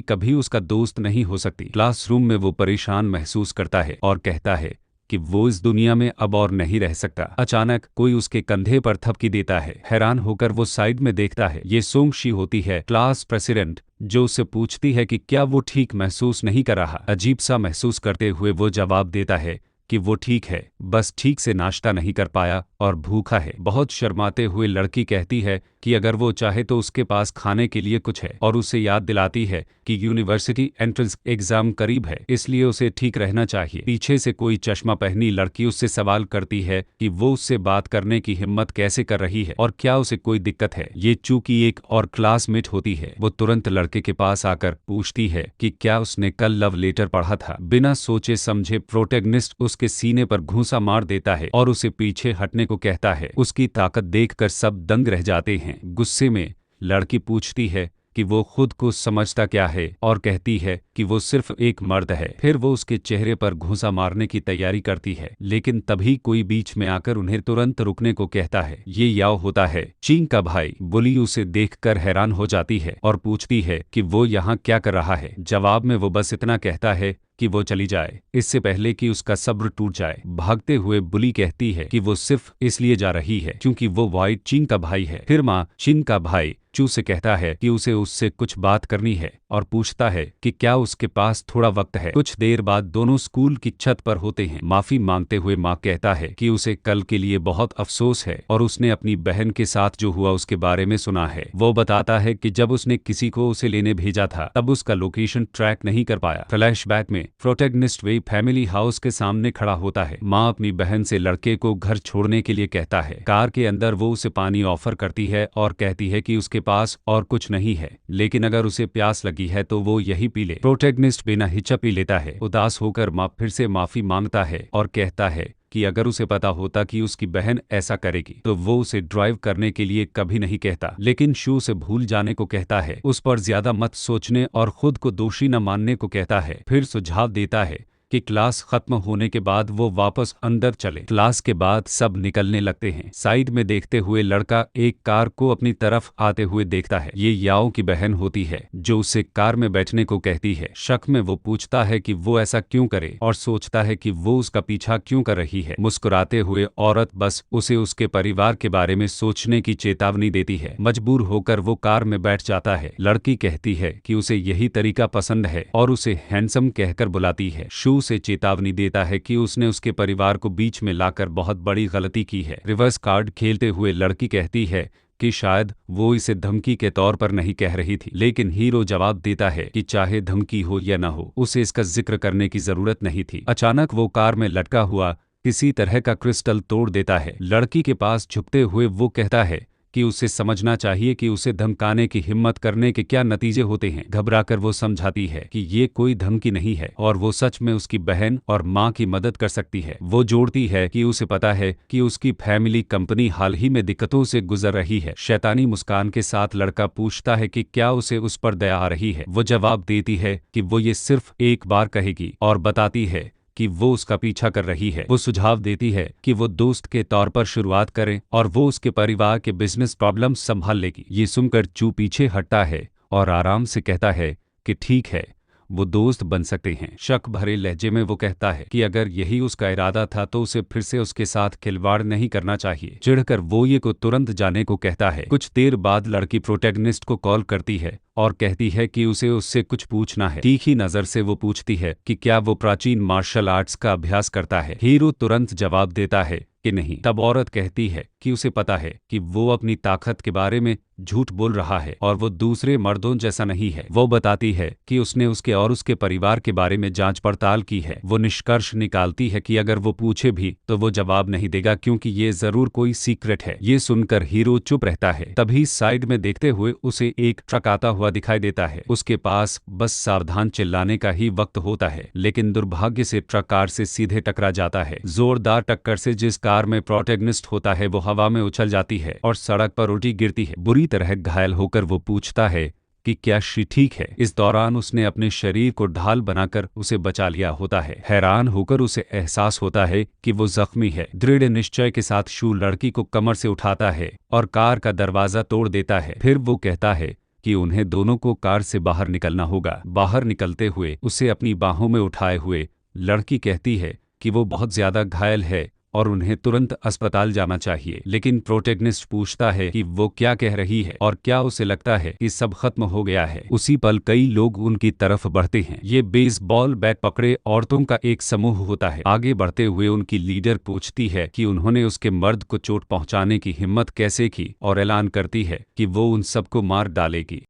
कभी उसका दोस्त नहीं हो सकती। क्लासरूम में वो परेशान महसूस करता है और कहता है कि वो इस दुनिया में अब और नहीं रह सकता। अचानक कोई उसके कंधे पर थपकी देता है। हैरान होकर वो साइड में देखता है। ये सोंग शी होती है, क्लास प्रेसिडेंट, जो उससे पूछती है कि क्या वो ठीक महसूस नहीं कर रहा। अजीब सा महसूस करते हुए वो जवाब देता है कि वो ठीक है, बस ठीक से नाश्ता नहीं कर पाया और भूखा है। बहुत शर्माते हुए लड़की कहती है कि अगर वो चाहे तो उसके पास खाने के लिए कुछ है, और उसे याद दिलाती है कि यूनिवर्सिटी एंट्रेंस एग्जाम करीब है, इसलिए उसे ठीक रहना चाहिए। पीछे से कोई चश्मा पहनी लड़की उससे सवाल करती है कि वो उससे बात करने की हिम्मत कैसे कर रही है और क्या उसे कोई दिक्कत है। ये चूंकि एक और क्लासमेट होती है, वो तुरंत लड़के के पास आकर पूछती है कि क्या उसने कल लव लेटर पढ़ा था। बिना सोचे समझे प्रोटैगनिस्ट उसके सीने पर घूंसा मार देता है और उसे पीछे हटने को कहता है। उसकी ताकत देखकर सब दंग रह जाते हैं। गुस्से में लड़की पूछती है कि वो खुद को समझता क्या है और कहती है कि वो सिर्फ एक मर्द है। फिर वो उसके चेहरे पर घूंसा मारने की तैयारी करती है, लेकिन तभी कोई बीच में आकर उन्हें तुरंत रुकने को कहता है। ये याओ होता है, चिंग का भाई। बुली उसे देखकर हैरान हो जाती है और पूछती है कि वो यहाँ क्या कर रहा है। जवाब में वो बस इतना कहता है कि वो चली जाए, इससे पहले कि उसका सब्र टूट जाए। भागते हुए बुली कहती है कि वो सिर्फ इसलिए जा रही है क्योंकि वो वाइट चिंग का भाई है। फिर माँ चिंग का भाई चू से कहता है कि उसे उससे कुछ बात करनी है और पूछता है कि क्या उसके पास थोड़ा वक्त है। कुछ देर बाद दोनों स्कूल की छत पर होते हैं। माफी मांगते हुए माँ कहता है कि उसे कल के लिए बहुत अफसोस है और उसने अपनी बहन के साथ जो हुआ उसके बारे में सुना है। वो बताता है कि जब उसने किसी को उसे लेने भेजा था तब उसका लोकेशन ट्रैक नहीं कर पाया। फ्लैशबैक में प्रोटैगनिस्ट वे फैमिली हाउस के सामने खड़ा होता है। माँ अपनी बहन से लड़के को घर छोड़ने के लिए कहता है। कार के अंदर वो उसे पानी ऑफर करती है और कहती है कि उसके पास और कुछ नहीं है, लेकिन अगर उसे प्यास लगी है तो वो यही पी ले। प्रोटैगनिस्ट बिना हिचक पी लेता है। उदास होकर माँ फिर से माफी मांगता है और कहता है कि अगर उसे पता होता कि उसकी बहन ऐसा करेगी तो वो उसे ड्राइव करने के लिए कभी नहीं कहता, लेकिन शू से भूल जाने को कहता है। उस पर ज्यादा मत सोचने और खुद को दोषी न मानने को कहता है। फिर सुझाव देता है कि क्लास खत्म होने के बाद वो वापस अंदर चले। क्लास के बाद सब निकलने लगते हैं। साइड में देखते हुए लड़का एक कार को अपनी तरफ आते हुए देखता है। ये याओ की बहन होती है जो उसे कार में बैठने को कहती है। शक में वो पूछता है कि वो ऐसा क्यों करे और सोचता है कि वो उसका पीछा क्यों कर रही है। मुस्कुराते हुए औरत बस उसे उसके परिवार के बारे में सोचने की चेतावनी देती है। मजबूर होकर वो कार में बैठ जाता है। लड़की कहती है कि उसे यही तरीका पसंद है और उसे हैंडसम कहकर बुलाती है। उसे चेतावनी देता है कि उसने उसके परिवार को बीच में लाकर बहुत बड़ी गलती की है। रिवर्स कार्ड खेलते हुए लड़की कहती है कि शायद वो इसे धमकी के तौर पर नहीं कह रही थी, लेकिन हीरो जवाब देता है कि चाहे धमकी हो या न हो उसे इसका जिक्र करने की जरूरत नहीं थी। अचानक वो कार में लटका हुआ किसी तरह का क्रिस्टल तोड़ देता है। लड़की के पास झुकते हुए वो कहता है कि उसे समझना चाहिए कि उसे धमकाने की हिम्मत करने के क्या नतीजे होते हैं। घबराकर वो समझाती है कि ये कोई धमकी नहीं है और वो सच में उसकी बहन और माँ की मदद कर सकती है। वो जोड़ती है कि उसे पता है कि उसकी फैमिली कंपनी हाल ही में दिक्कतों से गुजर रही है। शैतानी मुस्कान के साथ लड़का पूछता है कि क्या उसे उस पर दया आ रही है। वो जवाब देती है कि वो ये सिर्फ एक बार कहेगी और बताती है कि वो उसका पीछा कर रही है। वो सुझाव देती है कि वो दोस्त के तौर पर शुरुआत करें और वो उसके परिवार के बिजनेस प्रॉब्लम संभाल लेगी। ये सुनकर चू पीछे हटता है और आराम से कहता है कि ठीक है, वो दोस्त बन सकते हैं। शक भरे लहजे में वो कहता है कि अगर यही उसका इरादा था तो उसे फिर से उसके साथ खिलवाड़ नहीं करना चाहिए। चिढ़कर वो ये को तुरंत जाने को कहता है। कुछ देर बाद लड़की प्रोटैगनिस्ट को कॉल करती है और कहती है कि उसे उससे कुछ पूछना है। तीखी नजर से वो पूछती है कि क्या वो प्राचीन मार्शल आर्ट्स का अभ्यास करता है। हीरो तुरंत जवाब देता है कि नहीं। तब औरत कहती है कि उसे पता है कि वो अपनी ताकत के बारे में झूठ बोल रहा है और वो दूसरे मर्दों जैसा नहीं है। वो बताती है कि उसने उसके और उसके परिवार के बारे में जांच पड़ताल की है। वो निष्कर्ष निकालती है कि अगर वो पूछे भी तो वो जवाब नहीं देगा क्योंकि ये जरूर कोई सीक्रेट है। ये सुनकर हीरो चुप रहता है। तभी साइड में देखते हुए उसे एक ट्रक आता हुआ दिखाई देता है। उसके पास बस सावधान चिल्लाने का ही वक्त होता है, लेकिन दुर्भाग्य से ट्रक कार से सीधे टकरा जाता है। जोरदार टक्कर से जिस कार में प्रोटैगनिस्ट होता है वो हवा में उछल जाती है और सड़क पर उल्टी गिरती है। बुरी तरह घायल होकर वो पूछता है कि क्या शी ठीक है। इस दौरान उसने अपने शरीर को ढाल बनाकर उसे बचा लिया होता है। हैरान होकर उसे एहसास होता है कि वो जख्मी है। दृढ़ निश्चय के साथ शू लड़की को कमर से उठाता है और कार का दरवाजा तोड़ देता है। फिर वो कहता है कि उन्हें दोनों को कार से बाहर निकलना होगा। बाहर निकलते हुए उसे अपनी बाहों में उठाए हुए लड़की कहती है कि वो बहुत ज्यादा घायल है और उन्हें तुरंत अस्पताल जाना चाहिए। लेकिन प्रोटैगनिस्ट पूछता है कि वो क्या कह रही है और क्या उसे लगता है कि सब खत्म हो गया है। उसी पल कई लोग उनकी तरफ बढ़ते हैं। ये बेसबॉल बैट पकड़े औरतों का एक समूह होता है। आगे बढ़ते हुए उनकी लीडर पूछती है कि उन्होंने उसके मर्द को चोट पहुंचाने की हिम्मत कैसे की और ऐलान करती है कि वो उन सबको मार डालेगी।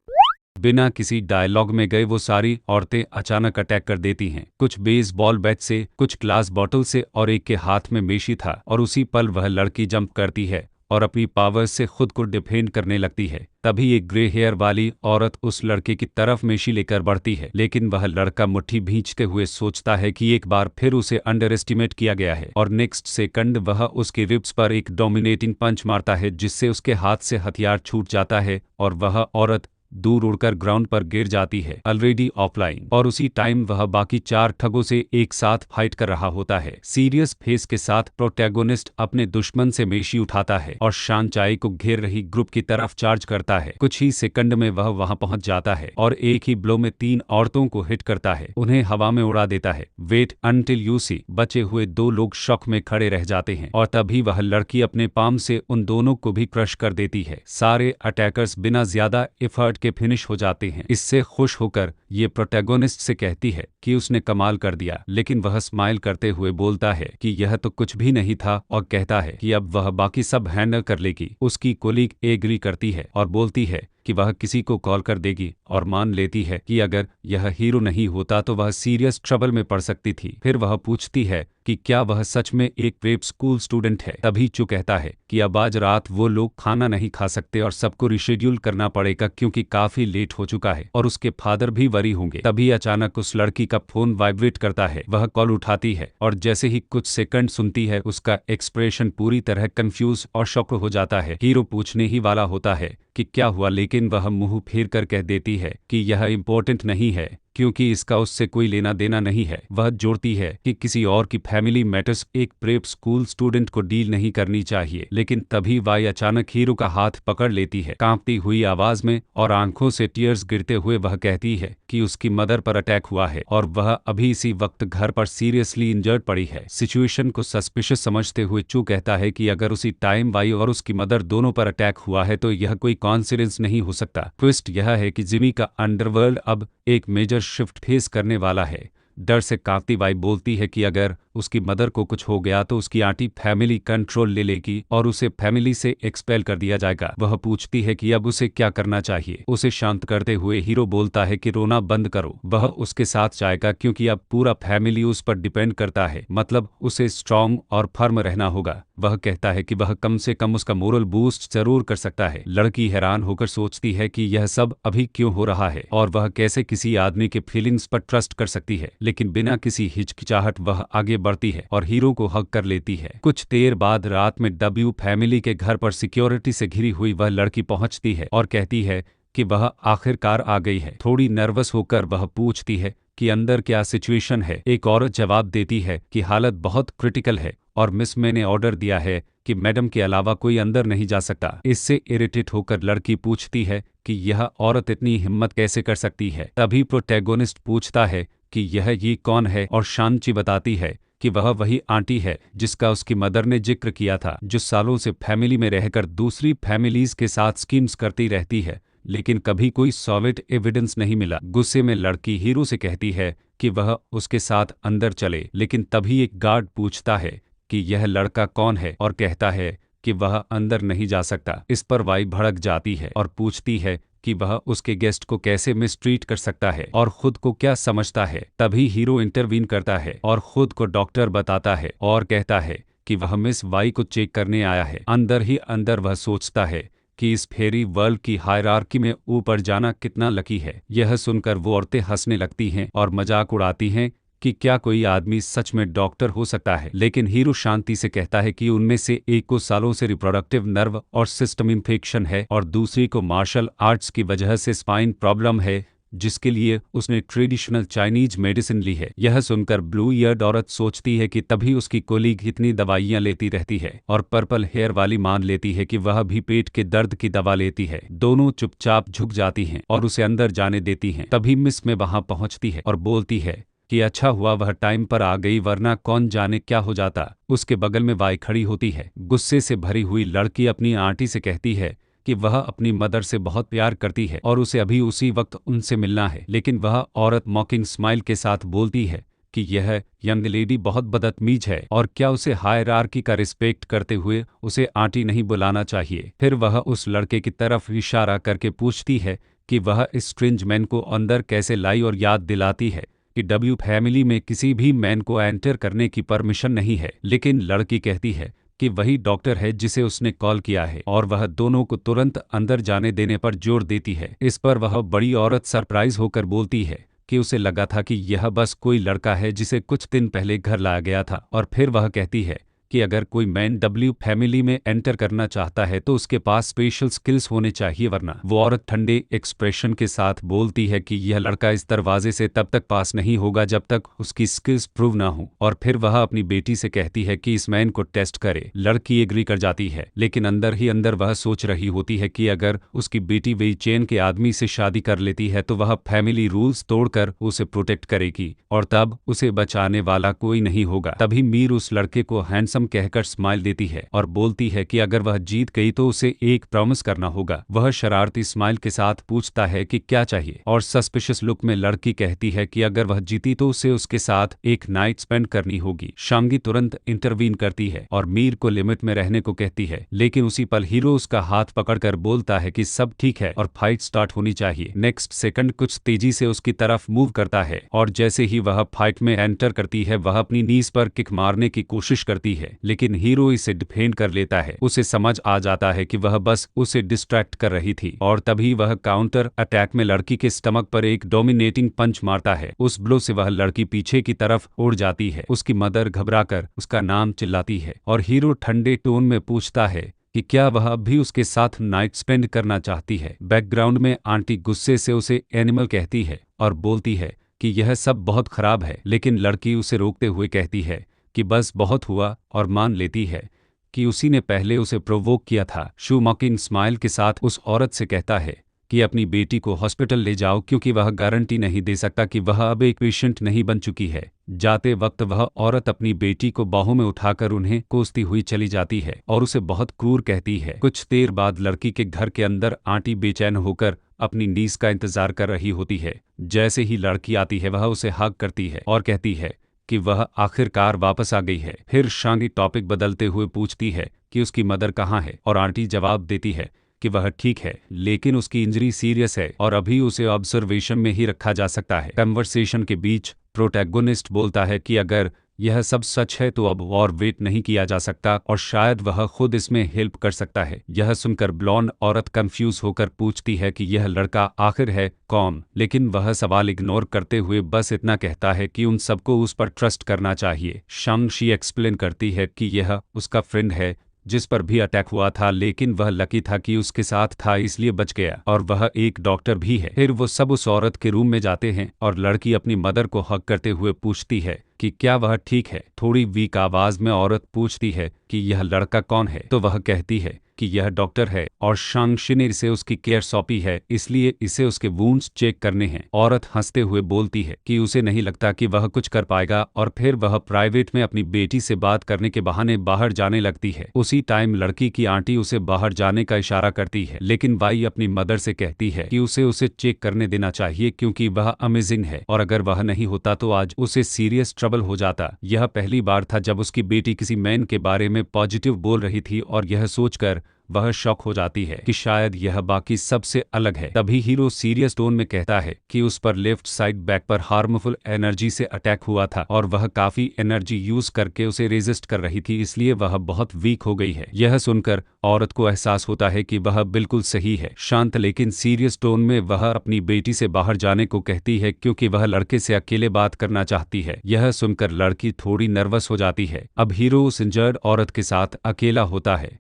बिना किसी डायलॉग में गए वो सारी औरतें अचानक अटैक कर देती हैं। कुछ बेसबॉल बैट से, कुछ ग्लास बॉटल से और एक के हाथ में मेशी था और उसी पल वह लड़की जंप करती है और अपनी पावर से खुद को डिफेंड करने लगती है। तभी एक ग्रे हेयर वाली औरत उस लड़के की तरफ मेशी लेकर बढ़ती है, लेकिन वह लड़का मुट्ठी भींचते हुए सोचता है कि एक बार फिर उसे अंडर एस्टिमेट किया गया है और नेक्स्ट सेकंड वह उसके रिब्स पर एक डोमिनेटिंग पंच मारता है जिससे उसके हाथ से हथियार छूट जाता है और वह औरत दूर उड़कर ग्राउंड पर गिर जाती है, ऑलरेडी ऑफलाइन। और उसी टाइम वह बाकी 4 ठगों से एक साथ फाइट कर रहा होता है। सीरियस फेस के साथ प्रोटैगनिस्ट अपने दुश्मन से मेशी उठाता है और शानचाई को घेर रही ग्रुप की तरफ चार्ज करता है। कुछ ही सेकंड में वह वहां पहुंच जाता है और एक ही ब्लो में 3 औरतों को हिट करता है, उन्हें हवा में उड़ा देता है। Wait until you see. बचे हुए 2 लोग शॉक में खड़े रह जाते हैं और तभी वह लड़की अपने पाम से उन दोनों को भी क्रश कर देती है। सारे अटैकर्स बिना ज्यादा एफर्ट के फिनिश हो जाते हैं। इससे खुश होकर ये प्रोटैगनिस्ट से कहती है कि उसने कमाल कर दिया, लेकिन वह स्माइल करते हुए बोलता है कि यह तो कुछ भी नहीं था और कहता है कि अब वह बाकी सब हैंडल कर लेगी। उसकी कोलीग एग्री करती है और बोलती है कि वह किसी को कॉल कर देगी और मान लेती है कि अगर यह हीरो नहीं होता तो वह सीरियस ट्रबल में पड़ सकती थी। फिर वह पूछती है कि क्या वह सच में एक प्रेप स्कूल स्टूडेंट है। तभी चू कहता है कि अब आज रात वो लोग खाना नहीं खा सकते और सबको रिशेड्यूल करना पड़ेगा क्योंकि काफी लेट हो चुका है और उसके फादर भी वरी होंगे। तभी अचानक उस लड़की का फोन वाइब्रेट करता है। वह कॉल उठाती है और जैसे ही कुछ सेकंड सुनती है उसका एक्सप्रेशन पूरी तरह कंफ्यूज और शॉक हो जाता है। हीरो पूछने ही वाला होता है कि क्या हुआ, लेकिन वह मुंह फेर कर कह देती है कि यह इम्पोर्टेंट नहीं है क्योंकि इसका उससे कोई लेना देना नहीं है। वह जोड़ती है कि किसी और की फैमिली मैटर्स एक प्रेप स्कूल स्टूडेंट को डील नहीं करनी चाहिए। लेकिन तभी वाई अचानक हीरो का हाथ पकड़ लेती है कांपती हुई आवाज में और आंखों से टीयर्स गिरते हुए वह कहती है कि उसकी मदर पर अटैक हुआ है और वह अभी इसी वक्त घर पर सीरियसली इंजर्ड पड़ी है। सिचुएशन को सस्पिशियस समझते हुए चू कहता है कि अगर उसी टाइम वाई और उसकी मदर दोनों पर अटैक हुआ है तो यह कोई कॉन्सिडेंस नहीं हो सकता। ट्विस्ट यह है कि जिमी का अंडरवर्ल्ड अब एक मेजर शिफ्ट फेस करने वाला है। डर से कांपती वाई बोलती है कि अगर उसकी मदर को कुछ हो गया तो उसकी आंटी फैमिली कंट्रोल ले लेगी और उसे फैमिली से एक्सपेल कर दिया जाएगा। वह पूछती है कि अब उसे क्या करना चाहिए। उसे शांत करते हुए हीरो बोलता है कि रोना बंद करो, वह उसके साथ जाएगा क्योंकि अब पूरा फैमिली उस पर डिपेंड करता है, मतलब उसे स्ट्रांग और फर्म रहना होगा। वह कहता है कि वह कम से कम उसका मोरल बूस्ट जरूर कर सकता है। लड़की हैरान होकर सोचती है कि यह सब अभी क्यों हो रहा है और वह कैसे किसी आदमी के फीलिंग्स पर ट्रस्ट कर सकती है, लेकिन बिना किसी हिचकिचाहट वह आगे बढ़ती है और हीरो को हग कर लेती है। कुछ देर बाद रात में डब्ल्यू फैमिली के घर पर सिक्योरिटी से घिरी हुई वह लड़की पहुंचती है और कहती है कि वह आखिरकार आ गई है। थोड़ी नर्वस होकर वह पूछती है कि अंदर क्या सिचुएशन है। एक औरत जवाब देती है कि हालत बहुत क्रिटिकल है और मिस मैंने ऑर्डर दिया है कि मैडम के अलावा कोई अंदर नहीं जा सकता। इससे इरिटेट होकर लड़की पूछती है कि यह औरत इतनी हिम्मत कैसे कर सकती है। तभी प्रोटैगोनिस्ट पूछता है कि ये कौन है और शांची बताती है कि वह वही आंटी है जिसका उसकी मदर ने जिक्र किया था, जो सालों से फैमिली में रहकर दूसरी फैमिलीज के साथ स्कीम्स करती रहती है, लेकिन कभी कोई सॉलिड एविडेंस नहीं मिला। गुस्से में लड़की हीरो से कहती है कि वह उसके साथ अंदर चले, लेकिन तभी एक गार्ड पूछता है कि यह लड़का कौन है और कहता है कि वह अंदर नहीं जा सकता। इस पर वाई भड़क जाती है और पूछती है कि वह उसके गेस्ट को कैसे मिसट्रीट कर सकता है और खुद को क्या समझता है। तभी हीरो इंटरवीन करता है और खुद को डॉक्टर बताता है और कहता है कि वह मिस वाई को चेक करने आया है। अंदर ही अंदर वह सोचता है कि इस फेरी वर्ल्ड की हायरार्की में ऊपर जाना कितना लकी है। यह सुनकर वो औरतें हंसने लगती हैं और मजाक उड़ाती हैं कि क्या कोई आदमी सच में डॉक्टर हो सकता है, लेकिन हीरो शांति से कहता है कि उनमें से एक को सालों से रिप्रोडक्टिव नर्व और सिस्टम इन्फेक्शन है और दूसरी को मार्शल आर्ट्स की वजह से स्पाइन प्रॉब्लम है, जिसके लिए उसने ट्रेडिशनल चाइनीज मेडिसिन ली है। यह सुनकर ब्लू ईयर्ड औरत सोचती है कि तभी उसकी कोलीग इतनी दवाइयां लेती रहती है और पर्पल हेयर वाली मान लेती है कि वह भी पेट के दर्द की दवा लेती है। दोनों चुपचाप झुक जाती हैं और उसे अंदर जाने देती हैं। तभी मिस में वहां पहुंचती है और बोलती है कि अच्छा हुआ वह टाइम पर आ गई, वरना कौन जाने क्या हो जाता। उसके बगल में वाई खड़ी होती है। गुस्से से भरी हुई लड़की अपनी आंटी से कहती है कि वह अपनी मदर से बहुत प्यार करती है और उसे अभी उसी वक्त उनसे मिलना है, लेकिन वह औरत मॉकिंग स्माइल के साथ बोलती है कि यह यंग लेडी बहुत बदतमीज है और क्या उसे हायरार्की का रिस्पेक्ट करते हुए उसे आंटी नहीं बुलाना चाहिए। फिर वह उस लड़के की तरफ इशारा करके पूछती है कि वह इस स्ट्रेंज मैन को अंदर कैसे लाई और याद दिलाती है कि डब्ल्यू फैमिली में किसी भी मैन को एंटर करने की परमिशन नहीं है, लेकिन लड़की कहती है कि वही डॉक्टर है जिसे उसने कॉल किया है और वह दोनों को तुरंत अंदर जाने देने पर जोर देती है। इस पर वह बड़ी औरत सरप्राइज होकर बोलती है कि उसे लगा था कि यह बस कोई लड़का है जिसे कुछ दिन पहले घर लाया गया था। और फिर वह कहती है कि अगर कोई मैन डब्ल्यू फैमिली में एंटर करना चाहता है तो उसके पास स्पेशल स्किल्स होने चाहिए, वरना। वो औरत ठंडे एक्सप्रेशन के साथ बोलती है कि यह लड़का इस दरवाजे से तब तक पास नहीं होगा जब तक उसकी स्किल्स प्रूव ना हो। और फिर वह अपनी बेटी से कहती है कि इस मैन को टेस्ट करे। लड़की एग्री कर जाती है, लेकिन अंदर ही अंदर वह सोच रही होती है कि अगर उसकी बेटी वही चेन के आदमी से शादी कर लेती है तो वह फैमिली रूल्स तोड़कर उसे प्रोटेक्ट करेगी और तब उसे बचाने वाला कोई नहीं होगा। तभी मीर उस लड़के को हैंडसम कहकर स्माइल देती है और बोलती है कि अगर वह जीत गई तो उसे एक प्रॉमिस करना होगा। वह शरारती स्माइल के साथ पूछता है कि क्या चाहिए और सस्पिशियस लुक में लड़की कहती है कि अगर वह जीती तो उसे उसके साथ एक नाइट स्पेंड करनी होगी। शांगी तुरंत इंटरवीन करती है और मीर को लिमिट में रहने को कहती है, लेकिन उसी पल हीरो उसका हाथ पकड़कर बोलता है कि सब ठीक है और फाइट स्टार्ट होनी चाहिए। नेक्स्ट सेकंड कुछ तेजी से उसकी तरफ मूव करता है और जैसे ही वह फाइट में एंटर करती है वह अपनी नीज पर किक मारने की कोशिश करती है, लेकिन हीरो इसे डिफेंड कर लेता है। उसे समझ आ जाता है कि वह बस उसे डिस्ट्रैक्ट कर रही थी और तभी वह काउंटर अटैक में लड़की के स्टमक पर एक डोमिनेटिंग पंच मारता है। उस ब्लो से वह लड़की पीछे की तरफ उड़ जाती है। उसकी मदर घबराकर उसका नाम चिल्लाती है और हीरो ठंडे टोन में पूछता है कि क्या वह अब भी उसके साथ नाइट स्पेंड करना चाहती है। बैकग्राउंड में आंटी गुस्से से उसे एनिमल कहती है और बोलती है कि यह सब बहुत खराब है, लेकिन लड़की उसे रोकते हुए कहती है कि बस बहुत हुआ और मान लेती है कि उसी ने पहले उसे प्रोवोक किया था। शू मॉकिंग स्माइल के साथ उस औरत से कहता है कि अपनी बेटी को हॉस्पिटल ले जाओ क्योंकि वह गारंटी नहीं दे सकता कि वह अब एक पेशेंट नहीं बन चुकी है। जाते वक्त वह औरत अपनी बेटी को बाहों में उठाकर उन्हें कोसती हुई चली जाती है और उसे बहुत क्रूर कहती है। कुछ देर बाद लड़की के घर के अंदर आंटी बेचैन होकर अपनी नीस का इंतजार कर रही होती है। जैसे ही लड़की आती है वह उसे हग करती है और कहती है कि वह आखिरकार वापस आ गई है। फिर शांगी टॉपिक बदलते हुए पूछती है कि उसकी मदर कहाँ है और आंटी जवाब देती है कि वह ठीक है लेकिन उसकी इंजरी सीरियस है और अभी उसे ऑब्जर्वेशन में ही रखा जा सकता है। कन्वर्सेशन के बीच प्रोटैगोनिस्ट बोलता है कि अगर यह सब सच है तो अब और वेट नहीं किया जा सकता और शायद वह खुद इसमें हेल्प कर सकता है। यह सुनकर ब्लॉन्ड औरत कंफ्यूज होकर पूछती है कि यह लड़का आखिर है कौन, लेकिन वह सवाल इग्नोर करते हुए बस इतना कहता है कि उन सबको उस पर ट्रस्ट करना चाहिए। शांग-शी एक्सप्लेन करती है कि यह उसका फ्रेंड है जिस पर भी अटैक हुआ था, लेकिन वह लकी था कि उसके साथ था इसलिए बच गया और वह एक डॉक्टर भी है। फिर वो सब उस औरत के रूम में जाते हैं और लड़की अपनी मदर को हग करते हुए पूछती है कि क्या वह ठीक है। थोड़ी वीक आवाज में औरत पूछती है कि यह लड़का कौन है, तो वह कहती है कि यह डॉक्टर है और शांग-शी ने इसे उसकी केयर सौंपी है इसलिए इसे उसके वुंड्स चेक करने हैं। औरत हंसते हुए बोलती है कि उसे नहीं लगता कि वह कुछ कर पाएगा और फिर वह प्राइवेट में अपनी बेटी से बात करने के बहाने बाहर जाने लगती है। उसी टाइम लड़की की आंटी उसे बाहर जाने का इशारा करती है, लेकिन वाई अपनी मदर से कहती है कि उसे चेक करने देना चाहिए क्योंकि वह अमेजिंग है और अगर वह नहीं होता तो आज उसे सीरियस ट्रबल हो जाता। यह पहली बार था जब उसकी बेटी किसी मैन के बारे में पॉजिटिव बोल रही थी और यह सोचकर वह शॉक हो जाती है कि शायद यह बाकी सबसे अलग है। तभी हीरो सीरियस टोन में कहता है कि उस पर लेफ्ट साइड बैक पर हार्मफुल एनर्जी से अटैक हुआ था और वह काफी एनर्जी यूज करके उसे रेजिस्ट कर रही थी इसलिए वह बहुत वीक हो गई है। यह सुनकर औरत को एहसास होता है कि वह बिल्कुल सही है। शांत लेकिन सीरियस टोन में वह अपनी बेटी से बाहर जाने को कहती है क्योंकि वह लड़के से अकेले बात करना चाहती है। यह सुनकर लड़की थोड़ी नर्वस हो जाती है। अब हीरो उस इंजर्ड औरत के साथ अकेला होता है।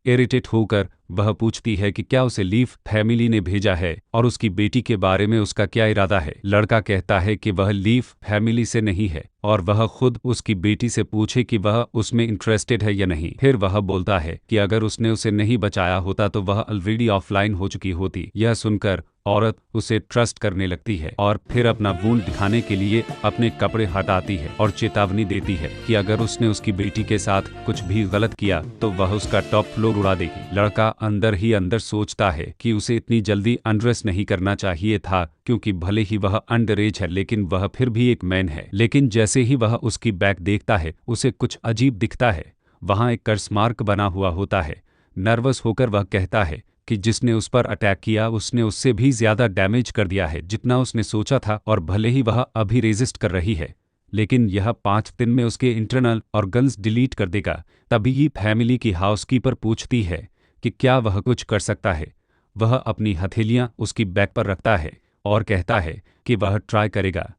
इरिटेट होकर वह पूछती है कि क्या उसे लीफ फैमिली ने भेजा है और उसकी बेटी के बारे में उसका क्या इरादा है। लड़का कहता है कि वह लीफ फैमिली से नहीं है और वह खुद उसकी बेटी से पूछे कि वह उसमें इंटरेस्टेड है या नहीं। फिर वह बोलता है कि अगर उसने उसे नहीं बचाया होता तो वह ऑलरेडी ऑफलाइन हो चुकी होती। यह सुनकर औरत उसे ट्रस्ट करने लगती है और फिर अपना वुंड दिखाने के लिए अपने कपड़े हटाती है और चेतावनी देती है कि अगर उसने उसकी बेटी के साथ कुछ भी गलत किया तो वह उसका टॉप फ्लोर उड़ा देगी। लड़का अंदर ही अंदर सोचता है कि उसे इतनी जल्दी अनड्रेस नहीं करना चाहिए था क्योंकि भले ही वह अंडर एज है लेकिन वह फिर भी एक मैन है। लेकिन जैसे ही वह उसकी बैक देखता है उसे कुछ अजीब दिखता है। वहाँ एक कर्स मार्क बना हुआ होता है। नर्वस होकर वह कहता है कि जिसने उस पर अटैक किया उसने उससे भी ज्यादा डैमेज कर दिया है जितना उसने सोचा था और भले ही वह अभी रेजिस्ट कर रही है लेकिन यह 5 दिन में उसके इंटरनल ऑर्गन्स डिलीट कर देगा। तभी ये फैमिली की हाउसकीपर पूछती है कि क्या वह कुछ कर सकता है। वह अपनी हथेलियां उसकी बैक पर रखता है और कहता है कि वह ट्राई करेगा।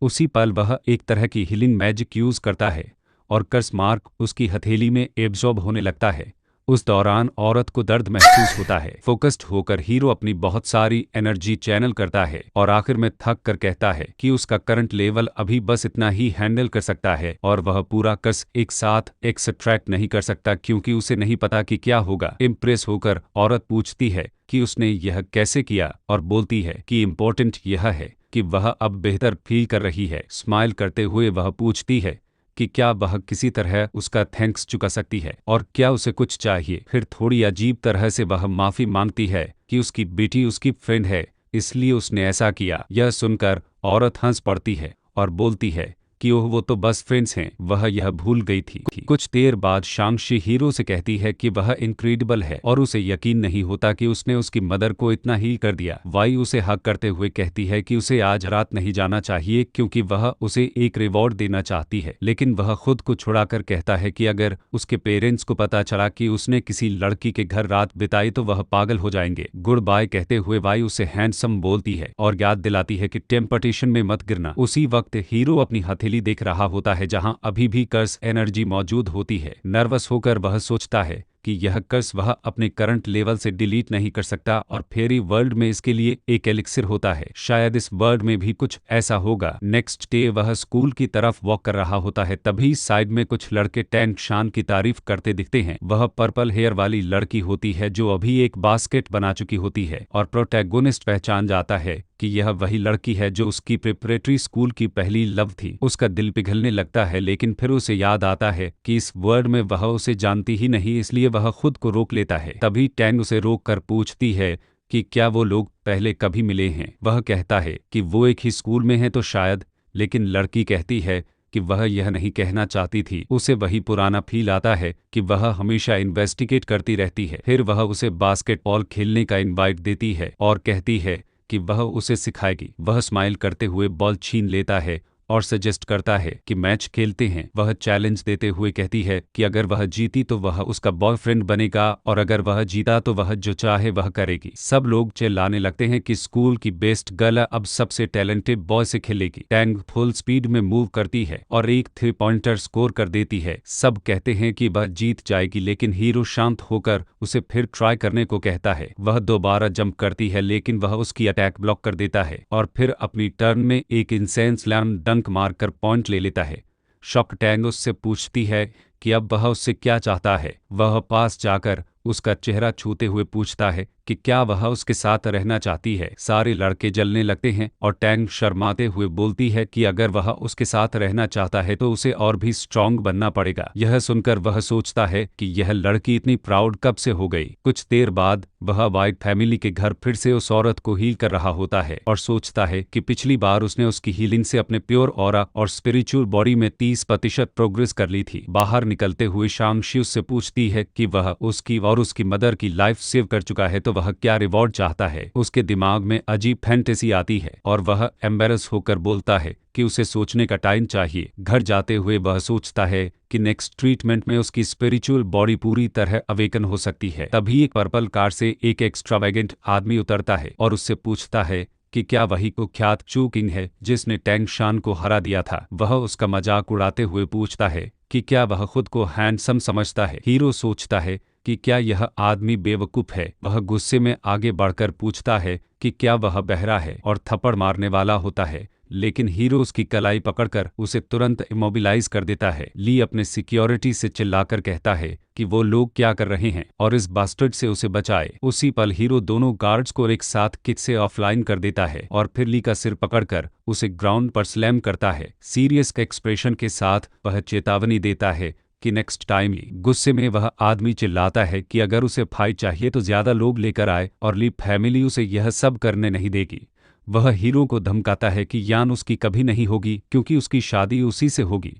उसी पल वह एक तरह की हीलिंग मैजिक यूज करता है और कर्स मार्क उसकी हथेली में एब्जॉर्ब होने लगता है। उस दौरान औरत को दर्द महसूस होता है। फोकस्ड होकर हीरो अपनी बहुत सारी एनर्जी चैनल करता है और आखिर में थक कर कहता है कि उसका करंट लेवल अभी बस इतना ही हैंडल कर सकता है और वह पूरा कर्स एक साथ एक्सट्रैक्ट नहीं कर सकता क्योंकि उसे नहीं पता कि क्या होगा। इम्प्रेस होकर औरत पूछती है कि उसने यह कैसे किया और बोलती है कि इम्पोर्टेंट यह है कि वह अब बेहतर फील कर रही है। स्माइल करते हुए वह पूछती है कि क्या वह किसी तरह उसका थैंक्स चुका सकती है और क्या उसे कुछ चाहिए। फिर थोड़ी अजीब तरह से वह माफी मांगती है कि उसकी बेटी उसकी फ्रेंड है इसलिए उसने ऐसा किया। यह सुनकर औरत हंस पड़ती है और बोलती है कि ओह वो तो बस फ्रेंड्स हैं, वह यह भूल गई थी। कुछ देर बाद शांग-शी हीरो से कहती है कि वह इनक्रेडिबल है और उसे यकीन नहीं होता कि उसने उसकी मदर को इतना हील कर दिया। वाई उसे हक करते हुए कहती है कि उसे आज रात नहीं जाना चाहिए क्योंकि वह उसे एक रिवॉर्ड देना चाहती है, लेकिन वह खुद को छुड़ाकर कहता है कि अगर उसके पेरेंट्स को पता चला कि उसने किसी लड़की के घर रात बिताई तो वह पागल हो जाएंगे। गुड बाय कहते हुए वाई उसे हैंडसम बोलती है और याद दिलाती है कि टेम्पटेशन में मत गिरना। उसी वक्त हीरो अपनी हथेली देख रहा होता है जहां अभी भी कर्स एनर्जी मौजूद होती है। नर्वस होकर वह सोचता है कि यह कर्स वह अपने करंट लेवल से डिलीट नहीं कर सकता और फेरी वर्ल्ड में इसके लिए एक एलिक्सिर होता है। शायद इस वर्ल्ड में भी कुछ ऐसा होगा। नेक्स्ट डे वह स्कूल की तरफ वॉक कर रहा होता है, तभी साइड में कुछ लड़के टैंक शान की तारीफ करते दिखते हैं। वह पर्पल हेयर वाली लड़की होती है जो अभी एक बास्केट बना चुकी होती है और प्रोटैगोनिस्ट पहचान जाता है कि यह वही लड़की है जो उसकी प्रिपरेटरी स्कूल की पहली लव थी। उसका दिल पिघलने लगता है लेकिन फिर उसे याद आता है कि इस वर्ल्ड में वह उसे जानती ही नहीं इसलिए वह खुद को रोक लेता है। तभी टैंग उसे रोक कर पूछती है कि क्या वो लोग पहले कभी मिले हैं। वह कहता है कि वो एक ही स्कूल में हैं तो शायद, लेकिन लड़की कहती है कि वह यह नहीं कहना चाहती थी। उसे वही पुराना फील आता है कि वह हमेशा इन्वेस्टिगेट करती रहती है। फिर वह उसे बास्केटबॉल खेलने का इनवाइट देती है और कहती है कि वह उसे सिखाएगी। वह स्माइल करते हुए बॉल छीन लेता है और सजेस्ट करता है कि मैच खेलते हैं। वह चैलेंज देते हुए कहती है कि अगर वह जीती तो वह उसका बॉयफ्रेंड बनेगा और अगर वह जीता तो वह जो चाहे वह करेगी। सब लोग चिल्लाने लगते हैं कि स्कूल की बेस्ट गर्ल अब सबसे टैलेंटेड बॉय से खेलेगी। टैंग फुल स्पीड में मूव करती है और एक 3 पॉइंटर स्कोर कर देती है। सब कहते हैं कि वह जीत जाएगी, लेकिन हीरो शांत होकर उसे फिर ट्राई करने को कहता है। वह दोबारा जंप करती है लेकिन वह उसकी अटैक ब्लॉक कर देता है और फिर अपनी टर्न में एक इनसेन स्लैम डंक मारकर पॉइंट ले लेता है। शॉक टैंग उससे पूछती है कि अब वह उससे क्या चाहता है। वह पास जाकर उसका चेहरा छूते हुए पूछता है कि क्या वह उसके साथ रहना चाहती है। सारे लड़के जलने लगते हैं और टैंग शर्माते हुए बोलती है कि अगर वह उसके साथ रहना चाहता है तो उसे और भी स्ट्रांग बनना पड़ेगा। यह सुनकर वह सोचता है कि यह लड़की इतनी प्राउड कब से हो गई। कुछ देर बाद वह वाइट फैमिली के घर फिर से उस औरत को हील कर रहा होता है और सोचता है कि पिछली बार उसने उसकी हीलिंग से अपने प्योर ऑरा और स्पिरिचुअल बॉडी में 30% प्रोग्रेस कर ली थी। बाहर निकलते हुए शांगशी उससे पूछती है कि वह उसकी और उसकी मदर की लाइफ सेव कर चुका है तो वह क्या रिवॉर्ड चाहता है। उसके दिमाग में अजीब फैंटेसी आती है और वह एम्बेरस होकर बोलता है कि उसे सोचने का टाइम चाहिए। घर जाते हुए वह सोचता है कि नेक्स्ट ट्रीटमेंट में उसकी स्पिरिचुअल बॉडी पूरी तरह अवेकन हो सकती है। तभी एक पर्पल कार से एक एक्स्ट्रावेगेंट आदमी उतरता है और उससे पूछता है कि क्या वही कुख्यात चू किंग है जिसने टैंग शान को हरा दिया था। वह उसका मजाक उड़ाते हुए पूछता है कि क्या वह खुद को हैंडसम समझता है। हीरो सोचता है कि क्या यह आदमी बेवकूफ है। वह गुस्से में आगे बढ़कर पूछता है कि क्या वह बहरा है और थप्पड़ मारने वाला होता है, लेकिन हीरो उसकी कलाई पकड़कर उसे तुरंत इमोबिलाइज कर देता है। ली अपने सिक्योरिटी से चिल्लाकर कहता है कि वो लोग क्या कर रहे हैं और इस बास्टर्ड से उसे बचाए। उसी पल हीरो दोनों गार्ड्स को एक साथ किक से ऑफलाइन कर देता है और फिर ली का सिर पकड़कर उसे ग्राउंड पर स्लैम करता है। सीरियस एक्सप्रेशन के साथ वह चेतावनी देता है कि नेक्स्ट टाइम। गुस्से में वह आदमी चिल्लाता है कि अगर उसे फाइट चाहिए तो ज्यादा लोग लेकर आए और ली फैमिली उसे यह सब करने नहीं देगी। वह हीरो को धमकाता है कि यान उसकी कभी नहीं होगी क्योंकि उसकी शादी उसी से होगी,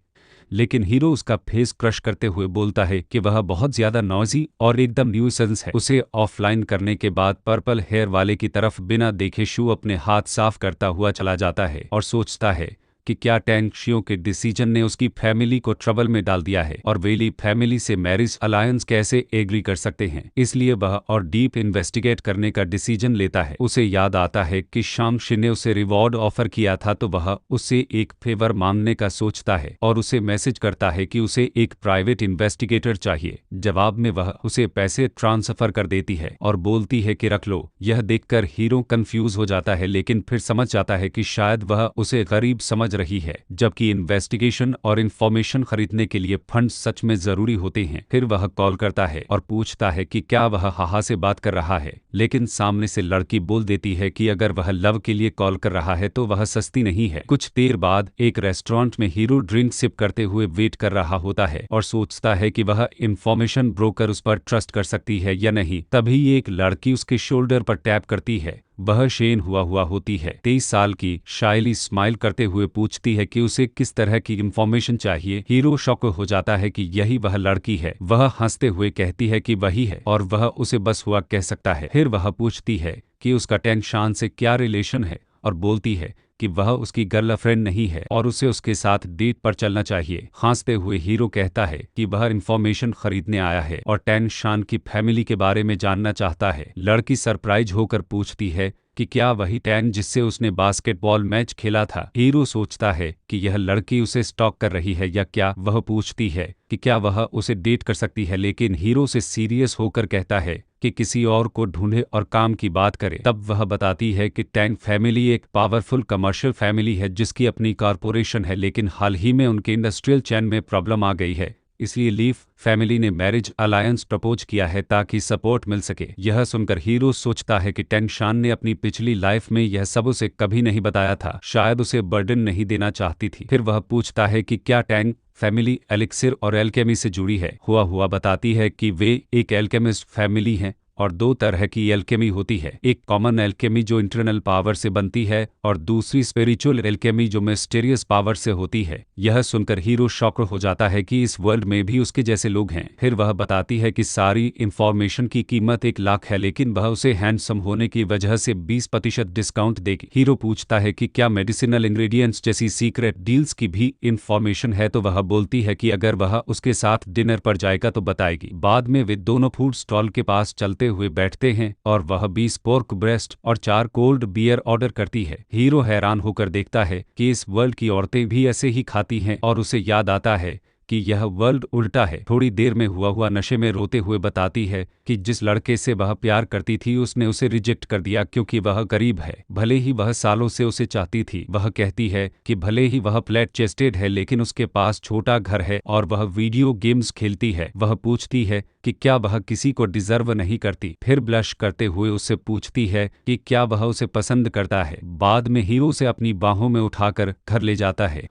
लेकिन हीरो उसका फेस क्रश करते हुए बोलता है कि वह बहुत ज्यादा नॉइजी और एकदम न्यूसेंस है। उसे ऑफलाइन करने के बाद पर्पल हेयर वाले की तरफ बिना देखे शू अपने हाथ साफ करता हुआ चला जाता है और सोचता है कि क्या टैंग शियो के डिसीजन ने उसकी फैमिली को ट्रबल में डाल दिया है और वेली फैमिली से मैरिज अलायंस कैसे एग्री कर सकते हैं। इसलिए वह और डीप इन्वेस्टिगेट करने का डिसीजन लेता है। उसे याद आता है कि शांगशी ने उसे रिवॉर्ड ऑफर किया था तो वह उससे एक फेवर मांगने का सोचता है और उसे मैसेज करता है कि उसे एक प्राइवेट इन्वेस्टिगेटर चाहिए। जवाब में वह उसे पैसे ट्रांसफर कर देती है और बोलती है कि रख लो। यह देखकर हीरो कंफ्यूज हो जाता है, लेकिन फिर समझ जाता है कि शायद वह उसे गरीब समझ रही है, जबकि इन्वेस्टिगेशन और इंफॉर्मेशन खरीदने के लिए फंड सच में जरूरी होते हैं। फिर वह कॉल करता है और पूछता है कि क्या वह हाहा से बात कर रहा है, लेकिन सामने से लड़की बोल देती है कि अगर वह लव के लिए कॉल कर रहा है तो वह सस्ती नहीं है। कुछ देर बाद एक रेस्टोरेंट में हीरो ड्रिंक सिप करते हुए वेट कर रहा होता है और सोचता है कि वह इंफॉर्मेशन ब्रोकर उस पर ट्रस्ट कर सकती है या नहीं। तभी एक लड़की उसके शोल्डर पर टैप करती है। वह शेन हुआ होती है। 23 साल की शायली स्माइल करते हुए पूछती है कि उसे किस तरह की इंफॉर्मेशन चाहिए। हीरो शॉक हो जाता है कि यही वह लड़की है। वह हंसते हुए कहती है कि वही है और वह उसे बस हुआ कह सकता है। फिर वह पूछती है कि उसका टैंग शान से क्या रिलेशन है और बोलती है कि वह उसकी गर्लफ्रेंड नहीं है और उसे उसके साथ डेट पर चलना चाहिए। हंसते हुए हीरो कहता है कि वह इंफॉर्मेशन खरीदने आया है और टैंग शान की फैमिली के बारे में जानना चाहता है। लड़की सरप्राइज होकर पूछती है कि क्या वही टैंग जिससे उसने बास्केटबॉल मैच खेला था। हीरो सोचता है कि यह लड़की उसे स्टॉक कर रही है या क्या। वह पूछती है कि क्या वह उसे डेट कर सकती है, लेकिन हीरो से सीरियस होकर कहता है कि किसी और को ढूंढे और काम की बात करे। तब वह बताती है कि टैंग फैमिली एक पावरफुल कमर्शियल फैमिली है जिसकी अपनी कॉरपोरेशन है, लेकिन हाल ही में उनके इंडस्ट्रियल चैन में प्रॉब्लम आ गई है, इसलिए लीफ फैमिली ने मैरिज अलायंस प्रपोज किया है ताकि सपोर्ट मिल सके। यह सुनकर हीरो सोचता है कि टैंग शान ने अपनी पिछली लाइफ में यह सब उसे कभी नहीं बताया था, शायद उसे बर्डन नहीं देना चाहती थी। फिर वह पूछता है कि क्या टैंग फैमिली एलिक्सिर और एल्केमी से जुड़ी है। हुआ बताती है कि वे एक एल्केमिस्ट फैमिली हैं और दो तरह की एल्केमी होती है, एक कॉमन एल्केमी जो इंटरनल पावर से बनती है और दूसरी स्पिरिचुअल एल्केमी जो मिस्टीरियस पावर से होती है। यह सुनकर हीरो शॉक हो जाता है कि इस वर्ल्ड में भी उसके जैसे लोग हैं। फिर वह बताती है कि सारी इंफॉर्मेशन की कीमत 1 लाख है, लेकिन वह उसे हैंडसम होने की वजह से 20% डिस्काउंट देगी। हीरो पूछता है कि क्या मेडिसिनल इंग्रेडिएंट्स जैसी सीक्रेट डील्स की भी इंफॉर्मेशन है, तो वह बोलती है कि अगर वह उसके साथ डिनर पर जाएगा तो बताएगी। बाद में वे दोनों फूड स्टॉल के पास चलते हुए बैठते हैं और वह 20 पोर्क ब्रेस्ट और 4 कोल्ड बियर ऑर्डर करती है। हीरो हैरान होकर देखता है कि इस वर्ल्ड की औरतें भी ऐसे ही खाती हैं और उसे याद आता है कि यह वर्ल्ड उल्टा है। थोड़ी देर में हुआ नशे में रोते हुए बताती है कि जिस लड़के से वह प्यार करती थी उसने उसे रिजेक्ट कर दिया क्योंकि वह गरीब है, भले ही वह सालों से उसे चाहती थी। वह कहती है कि भले ही वह फ्लैट चेस्टेड है लेकिन उसके पास छोटा घर है और वह वीडियो गेम्स खेलती है। वह पूछती है कि क्या वह किसी को डिजर्व नहीं करती, फिर ब्लश करते हुए उससे पूछती है कि क्या वह उसे पसंद करता है। बाद में हीरो उसे अपनी बाहों में उठाकर घर ले जाता है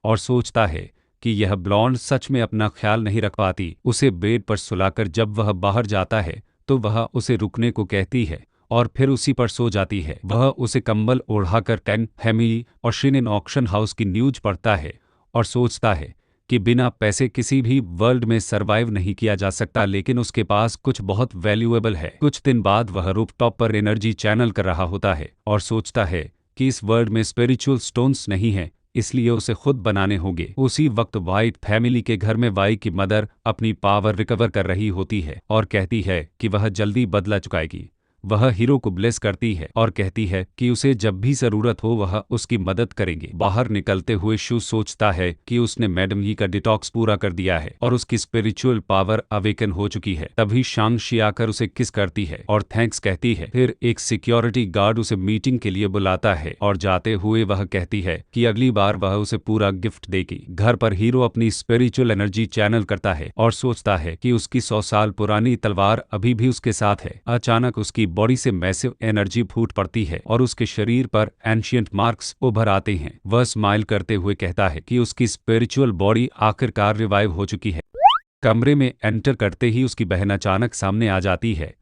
और सोचता है कि यह ब्लॉन्ड सच में अपना ख्याल नहीं रख पाती। उसे बेड पर सुलाकर जब वह बाहर जाता है तो वह उसे रुकने को कहती है और फिर उसी पर सो जाती है। वह उसे कंबल ओढ़ाकर टेन फैमिली और शिन ऑक्शन हाउस की न्यूज पढ़ता है और सोचता है कि बिना पैसे किसी भी वर्ल्ड में सरवाइव नहीं किया जा सकता, लेकिन उसके पास कुछ बहुत वैल्यूएबल है। कुछ दिन बाद वह रूफटॉप पर एनर्जी चैनल कर रहा होता है और सोचता है कि इस वर्ल्ड में स्पिरिचुअल स्टोन्स नहीं हैं, इसलिए उसे खुद बनाने होंगे। उसी वक्त वाइट फैमिली के घर में वाई की मदर अपनी पावर रिकवर कर रही होती है और कहती है कि वह जल्दी बदला चुकाएगी। वह हीरो को ब्लेस करती है और कहती है कि उसे जब भी जरूरत हो वह उसकी मदद करेंगे। बाहर निकलते हुए शू सोचता है कि उसने मैडम ही का डिटॉक्स पूरा कर दिया है और उसकी स्पिरिचुअल पावर अवेकन हो चुकी है। तभी शांगशी आकर उसे किस करती है और थैंक्स कहती है। फिर एक सिक्योरिटी गार्ड उसे मीटिंग के लिए बुलाता है और जाते हुए वह कहती है कि अगली बार वह उसे पूरा गिफ्ट देगी। घर पर हीरो अपनी स्पिरिचुअल एनर्जी चैनल करता है और सोचता है कि उसकी 100 साल पुरानी तलवार अभी भी उसके साथ है। अचानक उसकी बॉडी से मैसिव एनर्जी फूट पड़ती है और उसके शरीर पर एंशिएंट मार्क्स उभर आते हैं। वह स्माइल करते हुए कहता है कि उसकी स्पिरिचुअल बॉडी आखिरकार रिवाइव हो चुकी है। कमरे में एंटर करते ही उसकी बहन अचानक सामने आ जाती है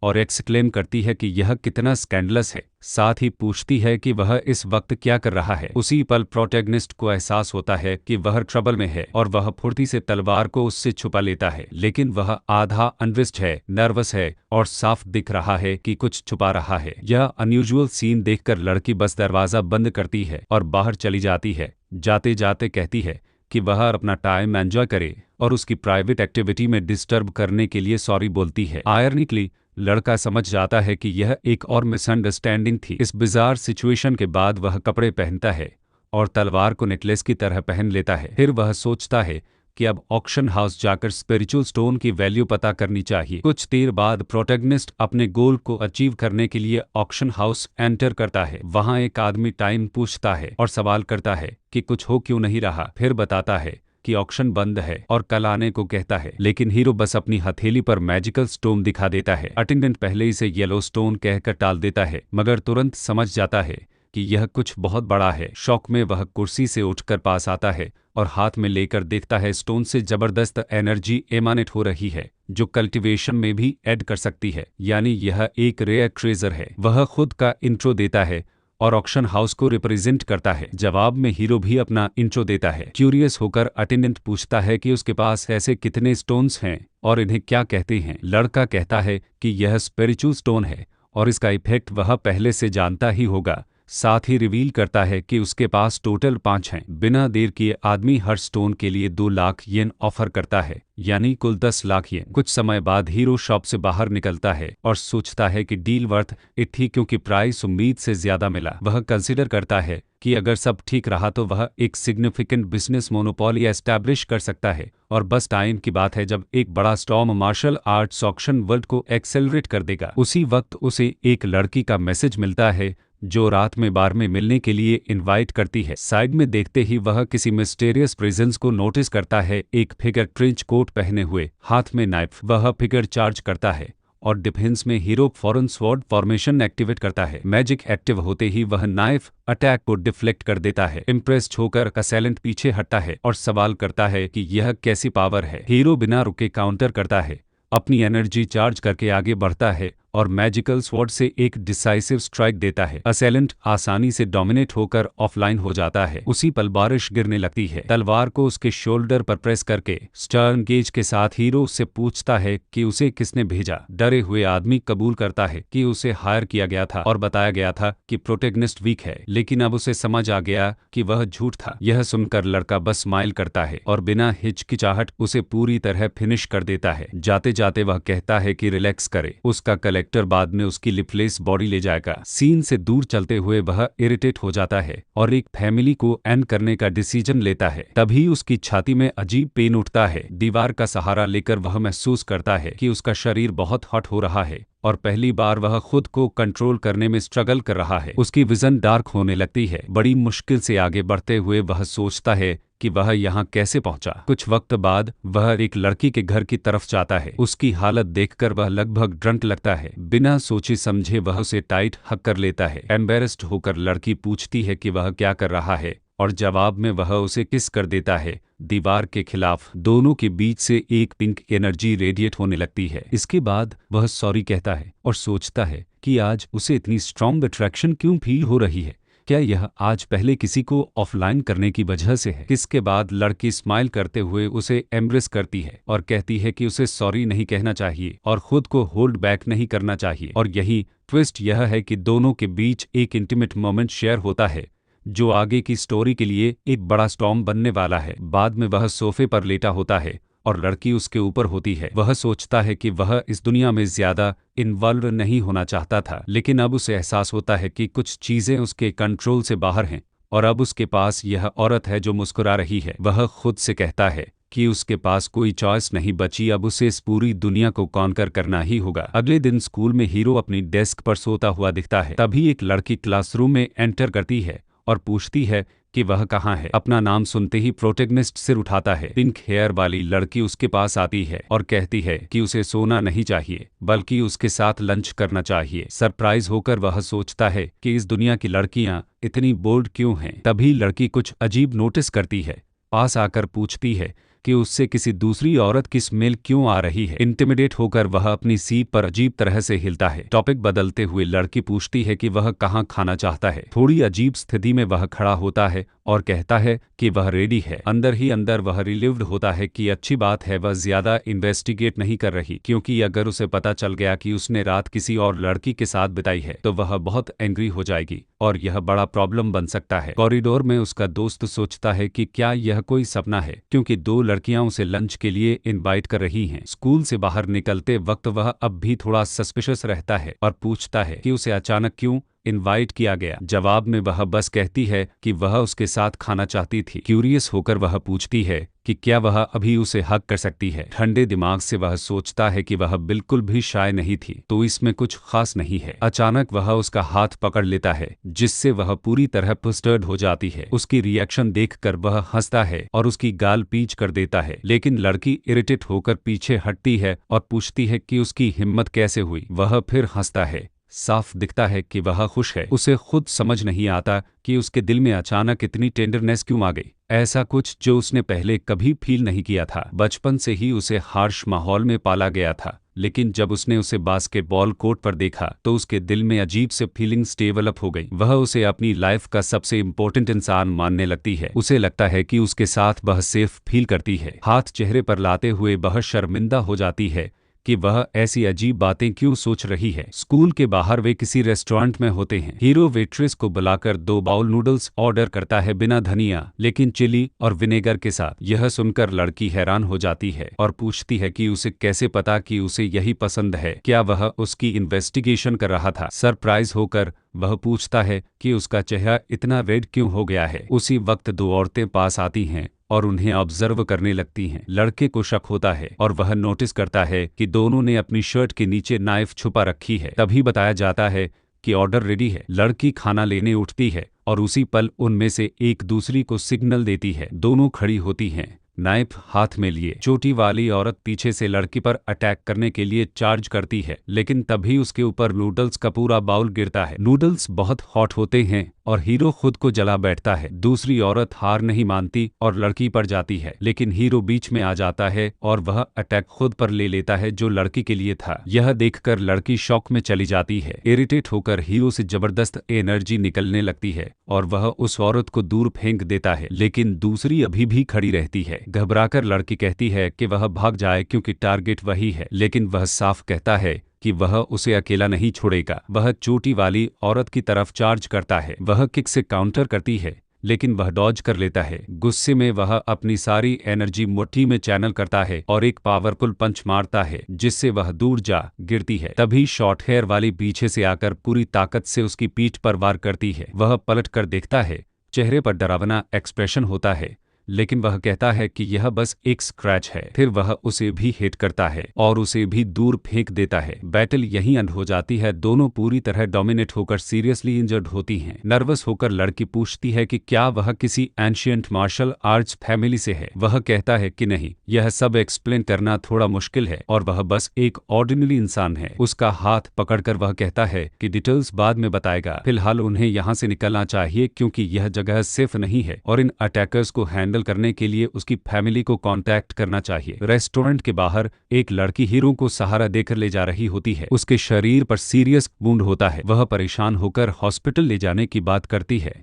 और एक्सक्लेम करती है कि यह कितना स्कैंडलस है। साथ ही पूछती है कि वह इस वक्त क्या कर रहा है। उसी पल प्रोटैगनिस्ट को एहसास होता है कि वह ट्रबल में है और वह फुर्ती से तलवार को उससे छुपा लेता है, लेकिन वह आधा अनविस्ट है, नर्वस है और साफ दिख रहा है कि कुछ छुपा रहा है। यह अनयूजुअल सीन देखकर लड़की बस दरवाजा बंद करती है और बाहर चली जाती है। जाते जाते कहती है कि वह अपना टाइम एंजॉय करे और उसकी प्राइवेट एक्टिविटी में डिस्टर्ब करने के लिए सॉरी बोलती है। आयरनिकली लड़का समझ जाता है कि यह एक और मिसअंडरस्टैंडिंग थी। इस बिजार सिचुएशन के बाद वह कपड़े पहनता है और तलवार को नेकलेस की तरह पहन लेता है। फिर वह सोचता है कि अब ऑक्शन हाउस जाकर स्पिरिचुअल स्टोन की वैल्यू पता करनी चाहिए। कुछ देर बाद प्रोटैगनिस्ट अपने गोल को अचीव करने के लिए ऑक्शन हाउस एंटर करता है। वहां एक आदमी टाइम पूछता है और सवाल करता है कि कुछ हो क्यों नहीं रहा। फिर बताता है कि ऑक्शन बंद है और कल आने को कहता है, लेकिन हीरो बस अपनी हथेली पर मैजिकल स्टोन दिखा देता है। अटेंडेंट पहले इसे येलो स्टोन कहकर टाल देता है मगर तुरंत समझ जाता है कि यह कुछ बहुत बड़ा है। शौक में वह कुर्सी से उठकर पास आता है और हाथ में लेकर देखता है स्टोन से जबरदस्त एनर्जी एमानेट हो रही है जो कल्टीवेशन में भी ऐड कर सकती है, यानी यह एक रेयर ट्रेजर है। वह खुद का इंट्रो देता है और ऑक्शन हाउस को रिप्रेजेंट करता है। जवाब में हीरो भी अपना इंट्रो देता है। क्यूरियस होकर अटेंडेंट पूछता है कि उसके पास ऐसे कितने स्टोन्स हैं और इन्हें क्या कहते हैं। लड़का कहता है कि यह स्पिरिचुअल स्टोन है और इसका इफेक्ट वह पहले से जानता ही होगा। साथ ही रिवील करता है कि उसके पास टोटल 5 हैं। बिना देर किए आदमी हर स्टोन के लिए 2 लाख येन ऑफर करता है, यानी कुल 10 लाख येन। कुछ समय बाद हीरो शॉप से बाहर निकलता है और सोचता है कि डील वर्थ इट थी क्योंकि प्राइस उम्मीद से ज्यादा मिला। वह कंसिडर करता है कि अगर सब ठीक रहा तो वह एक सिग्निफिकेंट बिजनेस मोनोपोली एस्टैब्लिश कर सकता है और बस टाइम की बात है जब एक बड़ा storm martial arts auction world को एक्सेलरेट कर देगा। उसी वक्त उसे एक लड़की का मैसेज मिलता है जो रात में बार में मिलने के लिए इनवाइट करती है। साइड में देखते ही वह किसी मिस्टेरियस प्रेजेंस को नोटिस करता है। एक फिगर ट्रेंच कोट पहने हुए, हाथ में नाइफ। वह फिगर चार्ज करता है और डिफेंस में हीरो फॉरन स्वॉर्ड फॉर्मेशन एक्टिवेट करता है। मैजिक एक्टिव होते ही वह नाइफ अटैक को डिफ्लेक्ट कर देता है। इम्प्रेस्ड होकर असैलेंट पीछे हटता है और सवाल करता है कि यह कैसी पावर है। हीरो बिना रुके काउंटर करता है अपनी एनर्जी चार्ज करके आगे बढ़ता है और मैजिकल स्वॉर्ड से एक डिसाइसिव स्ट्राइक देता है। असेलेंट आसानी से डोमिनेट होकर ऑफलाइन हो जाता है। उसी पल बारिश गिरने लगती है। तलवार को उसके शोल्डर पर प्रेस करके स्टर्न गेज के साथ हीरो उससे पूछता है कि उसे किसने भेजा। डरे हुए आदमी कबूल करता है कि उसे हायर किया गया था और बताया गया था कि प्रोटेगनिस्ट वीक है, लेकिन अब उसे समझ आ गया कि वह झूठ था। यह सुनकर लड़का बस स्माइल करता है और बिना हिचकिचाहट उसे पूरी तरह फिनिश कर देता है। जाते जाते वह कहता है कि रिलैक्स करे, उसका कलेक्टर बाद में उसकी लिफलेस बॉडी ले जाएगा। सीन से दूर चलते हुए वह इरिटेट हो जाता है और एक फैमिली को एंड करने का डिसीजन लेता है। तभी उसकी छाती में अजीब पेन उठता है। दीवार का सहारा लेकर वह महसूस करता है कि उसका शरीर बहुत हॉट हो रहा है और पहली बार वह खुद को कंट्रोल करने में स्ट्रगल कर रहा है। उसकी विजन डार्क होने लगती है। बड़ी मुश्किल से आगे बढ़ते हुए वह सोचता है कि वह यहाँ कैसे पहुंचा। कुछ वक्त बाद वह एक लड़की के घर की तरफ जाता है। उसकी हालत देखकर वह लगभग ड्रंक लगता है। बिना सोचे समझे वह उसे टाइट हक कर लेता है। एम्बेरस्ड होकर लड़की पूछती है कि वह क्या कर रहा है और जवाब में वह उसे किस कर देता है। दीवार के खिलाफ दोनों के बीच से एक पिंक एनर्जी रेडिएट होने लगती है। इसके बाद वह सॉरी कहता है और सोचता है कि आज उसे इतनी स्ट्रॉन्ग अट्रैक्शन क्यों फील हो रही है। क्या यह आज पहले किसी को ऑफलाइन करने की वजह से है? इसके बाद लड़की स्माइल करते हुए उसे एम्ब्रेस करती है और कहती है कि उसे सॉरी नहीं कहना चाहिए और खुद को होल्ड बैक नहीं करना चाहिए। और यही ट्विस्ट यह है कि दोनों के बीच एक इंटीमेट मोमेंट शेयर होता है जो आगे की स्टोरी के लिए एक बड़ा स्टॉर्म बनने वाला है। बाद में वह सोफे पर लेटा होता है और लड़की उसके ऊपर होती है। वह सोचता है कि वह इस दुनिया में ज्यादा इन्वॉल्व नहीं होना चाहता था, लेकिन अब उसे एहसास होता है कि कुछ चीजें उसके कंट्रोल से बाहर हैं और अब उसके पास यह औरत है जो मुस्कुरा रही है। वह खुद से कहता है कि उसके पास कोई चॉइस नहीं बची, अब उसे इस पूरी दुनिया को कॉन्कर करना ही होगा। अगले दिन स्कूल में हीरो अपनी डेस्क पर सोता हुआ दिखता है। तभी एक लड़की क्लासरूम में एंटर करती है और पूछती है कि वह कहाँ है। अपना नाम सुनते ही प्रोटेगनिस्ट सिर उठाता है। पिंक हेयर वाली लड़की उसके पास आती है और कहती है कि उसे सोना नहीं चाहिए बल्कि उसके साथ लंच करना चाहिए। सरप्राइज होकर वह सोचता है कि इस दुनिया की लड़कियां इतनी बोल्ड क्यों हैं। तभी लड़की कुछ अजीब नोटिस करती है। पास आकर पूछती है कि उससे किसी दूसरी औरत की स्मेल क्यों आ रही है। इंटिमिडेट होकर वह अपनी सीट पर अजीब तरह से हिलता है। टॉपिक बदलते हुए लड़की पूछती है कि वह कहाँ खाना चाहता है। थोड़ी अजीब स्थिति में वह खड़ा होता है और कहता है कि वह रेडी है। अंदर ही अंदर वह रिलीव्ड होता है कि अच्छी बात है वह ज्यादा इन्वेस्टिगेट नहीं कर रही, क्योंकि अगर उसे पता चल गया कि उसने रात किसी और लड़की के साथ बिताई है तो वह बहुत एंग्री हो जाएगी और यह बड़ा प्रॉब्लम बन सकता है। कॉरिडोर में उसका दोस्त सोचता है कि क्या यह कोई सपना है, क्योंकि दो लड़कियां उसे लंच के लिए इनवाइट कर रही हैं। स्कूल से बाहर निकलते वक्त वह अब भी थोड़ा सस्पिशियस रहता है और पूछता है कि उसे अचानक क्यों इनवाइट किया गया। जवाब में वह बस कहती है कि वह उसके साथ खाना चाहती थी। क्यूरियस होकर वह पूछती है कि क्या वह अभी उसे हक कर सकती है। ठंडे दिमाग से वह सोचता है कि वह बिल्कुल भी शाय नहीं थी, तो इसमें कुछ खास नहीं है। अचानक वह उसका हाथ पकड़ लेता है जिससे वह पूरी तरह फ्रस्ट्रेटेड हो जाती है। उसकी रिएक्शन देखकर वह हंसता है और उसकी गाल पीच कर देता है, लेकिन लड़की इरिटेट होकर पीछे हटती है और पूछती है कि उसकी हिम्मत कैसे हुई। वह फिर हंसता है। साफ दिखता है कि वह खुश है। उसे खुद समझ नहीं आता कि उसके दिल में अचानक इतनी टेंडरनेस क्यों आ गई, ऐसा कुछ जो उसने पहले कभी फील नहीं किया था। बचपन से ही उसे हार्श माहौल में पाला गया था, लेकिन जब उसने उसे बास्केटबॉल कोर्ट पर देखा तो उसके दिल में अजीब से फीलिंग्स डेवलप हो गई। वह उसे अपनी लाइफ का सबसे इम्पोर्टेंट इंसान मानने लगती है। उसे लगता है कि उसके साथ वह सेफ फील करती है। हाथ चेहरे पर लाते हुए वह शर्मिंदा हो जाती है कि वह ऐसी अजीब बातें क्यों सोच रही है। स्कूल के बाहर वे किसी रेस्टोरेंट में होते हैं। हीरो वेट्रेस को बुलाकर 2 बाउल नूडल्स ऑर्डर करता है, बिना धनिया लेकिन चिली और विनेगर के साथ। यह सुनकर लड़की हैरान हो जाती है और पूछती है कि उसे कैसे पता कि उसे यही पसंद है। क्या वह उसकी इन्वेस्टिगेशन कर रहा था। सरप्राइज होकर वह पूछता है कि उसका चेहरा इतना रेड क्यों हो गया है। उसी वक्त 2 औरतें पास आती हैं और उन्हें ऑब्जर्व करने लगती हैं। लड़के को शक होता है और वह नोटिस करता है कि दोनों ने अपनी शर्ट के नीचे नाइफ छुपा रखी है। तभी बताया जाता है कि ऑर्डर रेडी है। लड़की खाना लेने उठती है और उसी पल उनमें से एक दूसरी को सिग्नल देती है। दोनों खड़ी होती हैं, नाइफ हाथ में लिए। चोटी वाली औरत पीछे से लड़की पर अटैक करने के लिए चार्ज करती है, लेकिन तभी उसके ऊपर नूडल्स का पूरा बाउल गिरता है। नूडल्स बहुत हॉट होते हैं और हीरो खुद को जला बैठता है। दूसरी औरत हार नहीं मानती और लड़की पर जाती है, लेकिन हीरो बीच में आ जाता है और वह अटैक खुद पर ले लेता है जो लड़की के लिए था। यह देखकर लड़की शॉक में चली जाती है। इरिटेट होकर हीरो से जबरदस्त एनर्जी निकलने लगती है और वह उस औरत को दूर फेंक देता है, लेकिन दूसरी अभी भी खड़ी रहती है। घबराकर लड़की कहती है कि वह भाग जाए क्योंकि टारगेट वही है, लेकिन वह साफ कहता है कि वह उसे अकेला नहीं छोड़ेगा। वह चोटी वाली औरत की तरफ चार्ज करता है। वह किक से काउंटर करती है, लेकिन वह डॉज कर लेता है। गुस्से में वह अपनी सारी एनर्जी मुट्ठी में चैनल करता है और एक पावरफुल पंच मारता है जिससे वह दूर जा गिरती है। तभी शॉर्ट हेयर वाली पीछे से आकर पूरी ताकत से उसकी पीठ पर वार करती है। वह पलट कर देखता है, चेहरे पर डरावना एक्सप्रेशन होता है, लेकिन वह कहता है कि यह बस एक स्क्रैच है। फिर वह उसे भी हिट करता है और उसे भी दूर फेंक देता है। बैटल यहीं एंड हो जाती है। दोनों पूरी तरह डोमिनेट होकर सीरियसली इंजर्ड होती हैं। नर्वस होकर लड़की पूछती है कि क्या वह किसी एंशिएंट मार्शल आर्ट्स फैमिली से है। वह कहता है कि नहीं, यह सब एक्सप्लेन करना थोड़ा मुश्किल है और वह बस एक ऑर्डिनरी इंसान है। उसका हाथ पकड़कर वह कहता है कि डिटेल्स बाद में बताएगा, फिलहाल उन्हें यहाँ से निकलना चाहिए क्योंकि यह जगह सेफ नहीं है और इन अटैकर्स को हैंडल करने के लिए उसकी फैमिली को कांटेक्ट करना चाहिए। रेस्टोरेंट के बाहर एक लड़की हीरो को सहारा देकर ले जा रही होती है। उसके शरीर पर सीरियस वुंड होता है। वह परेशान होकर हॉस्पिटल ले जाने की बात करती है,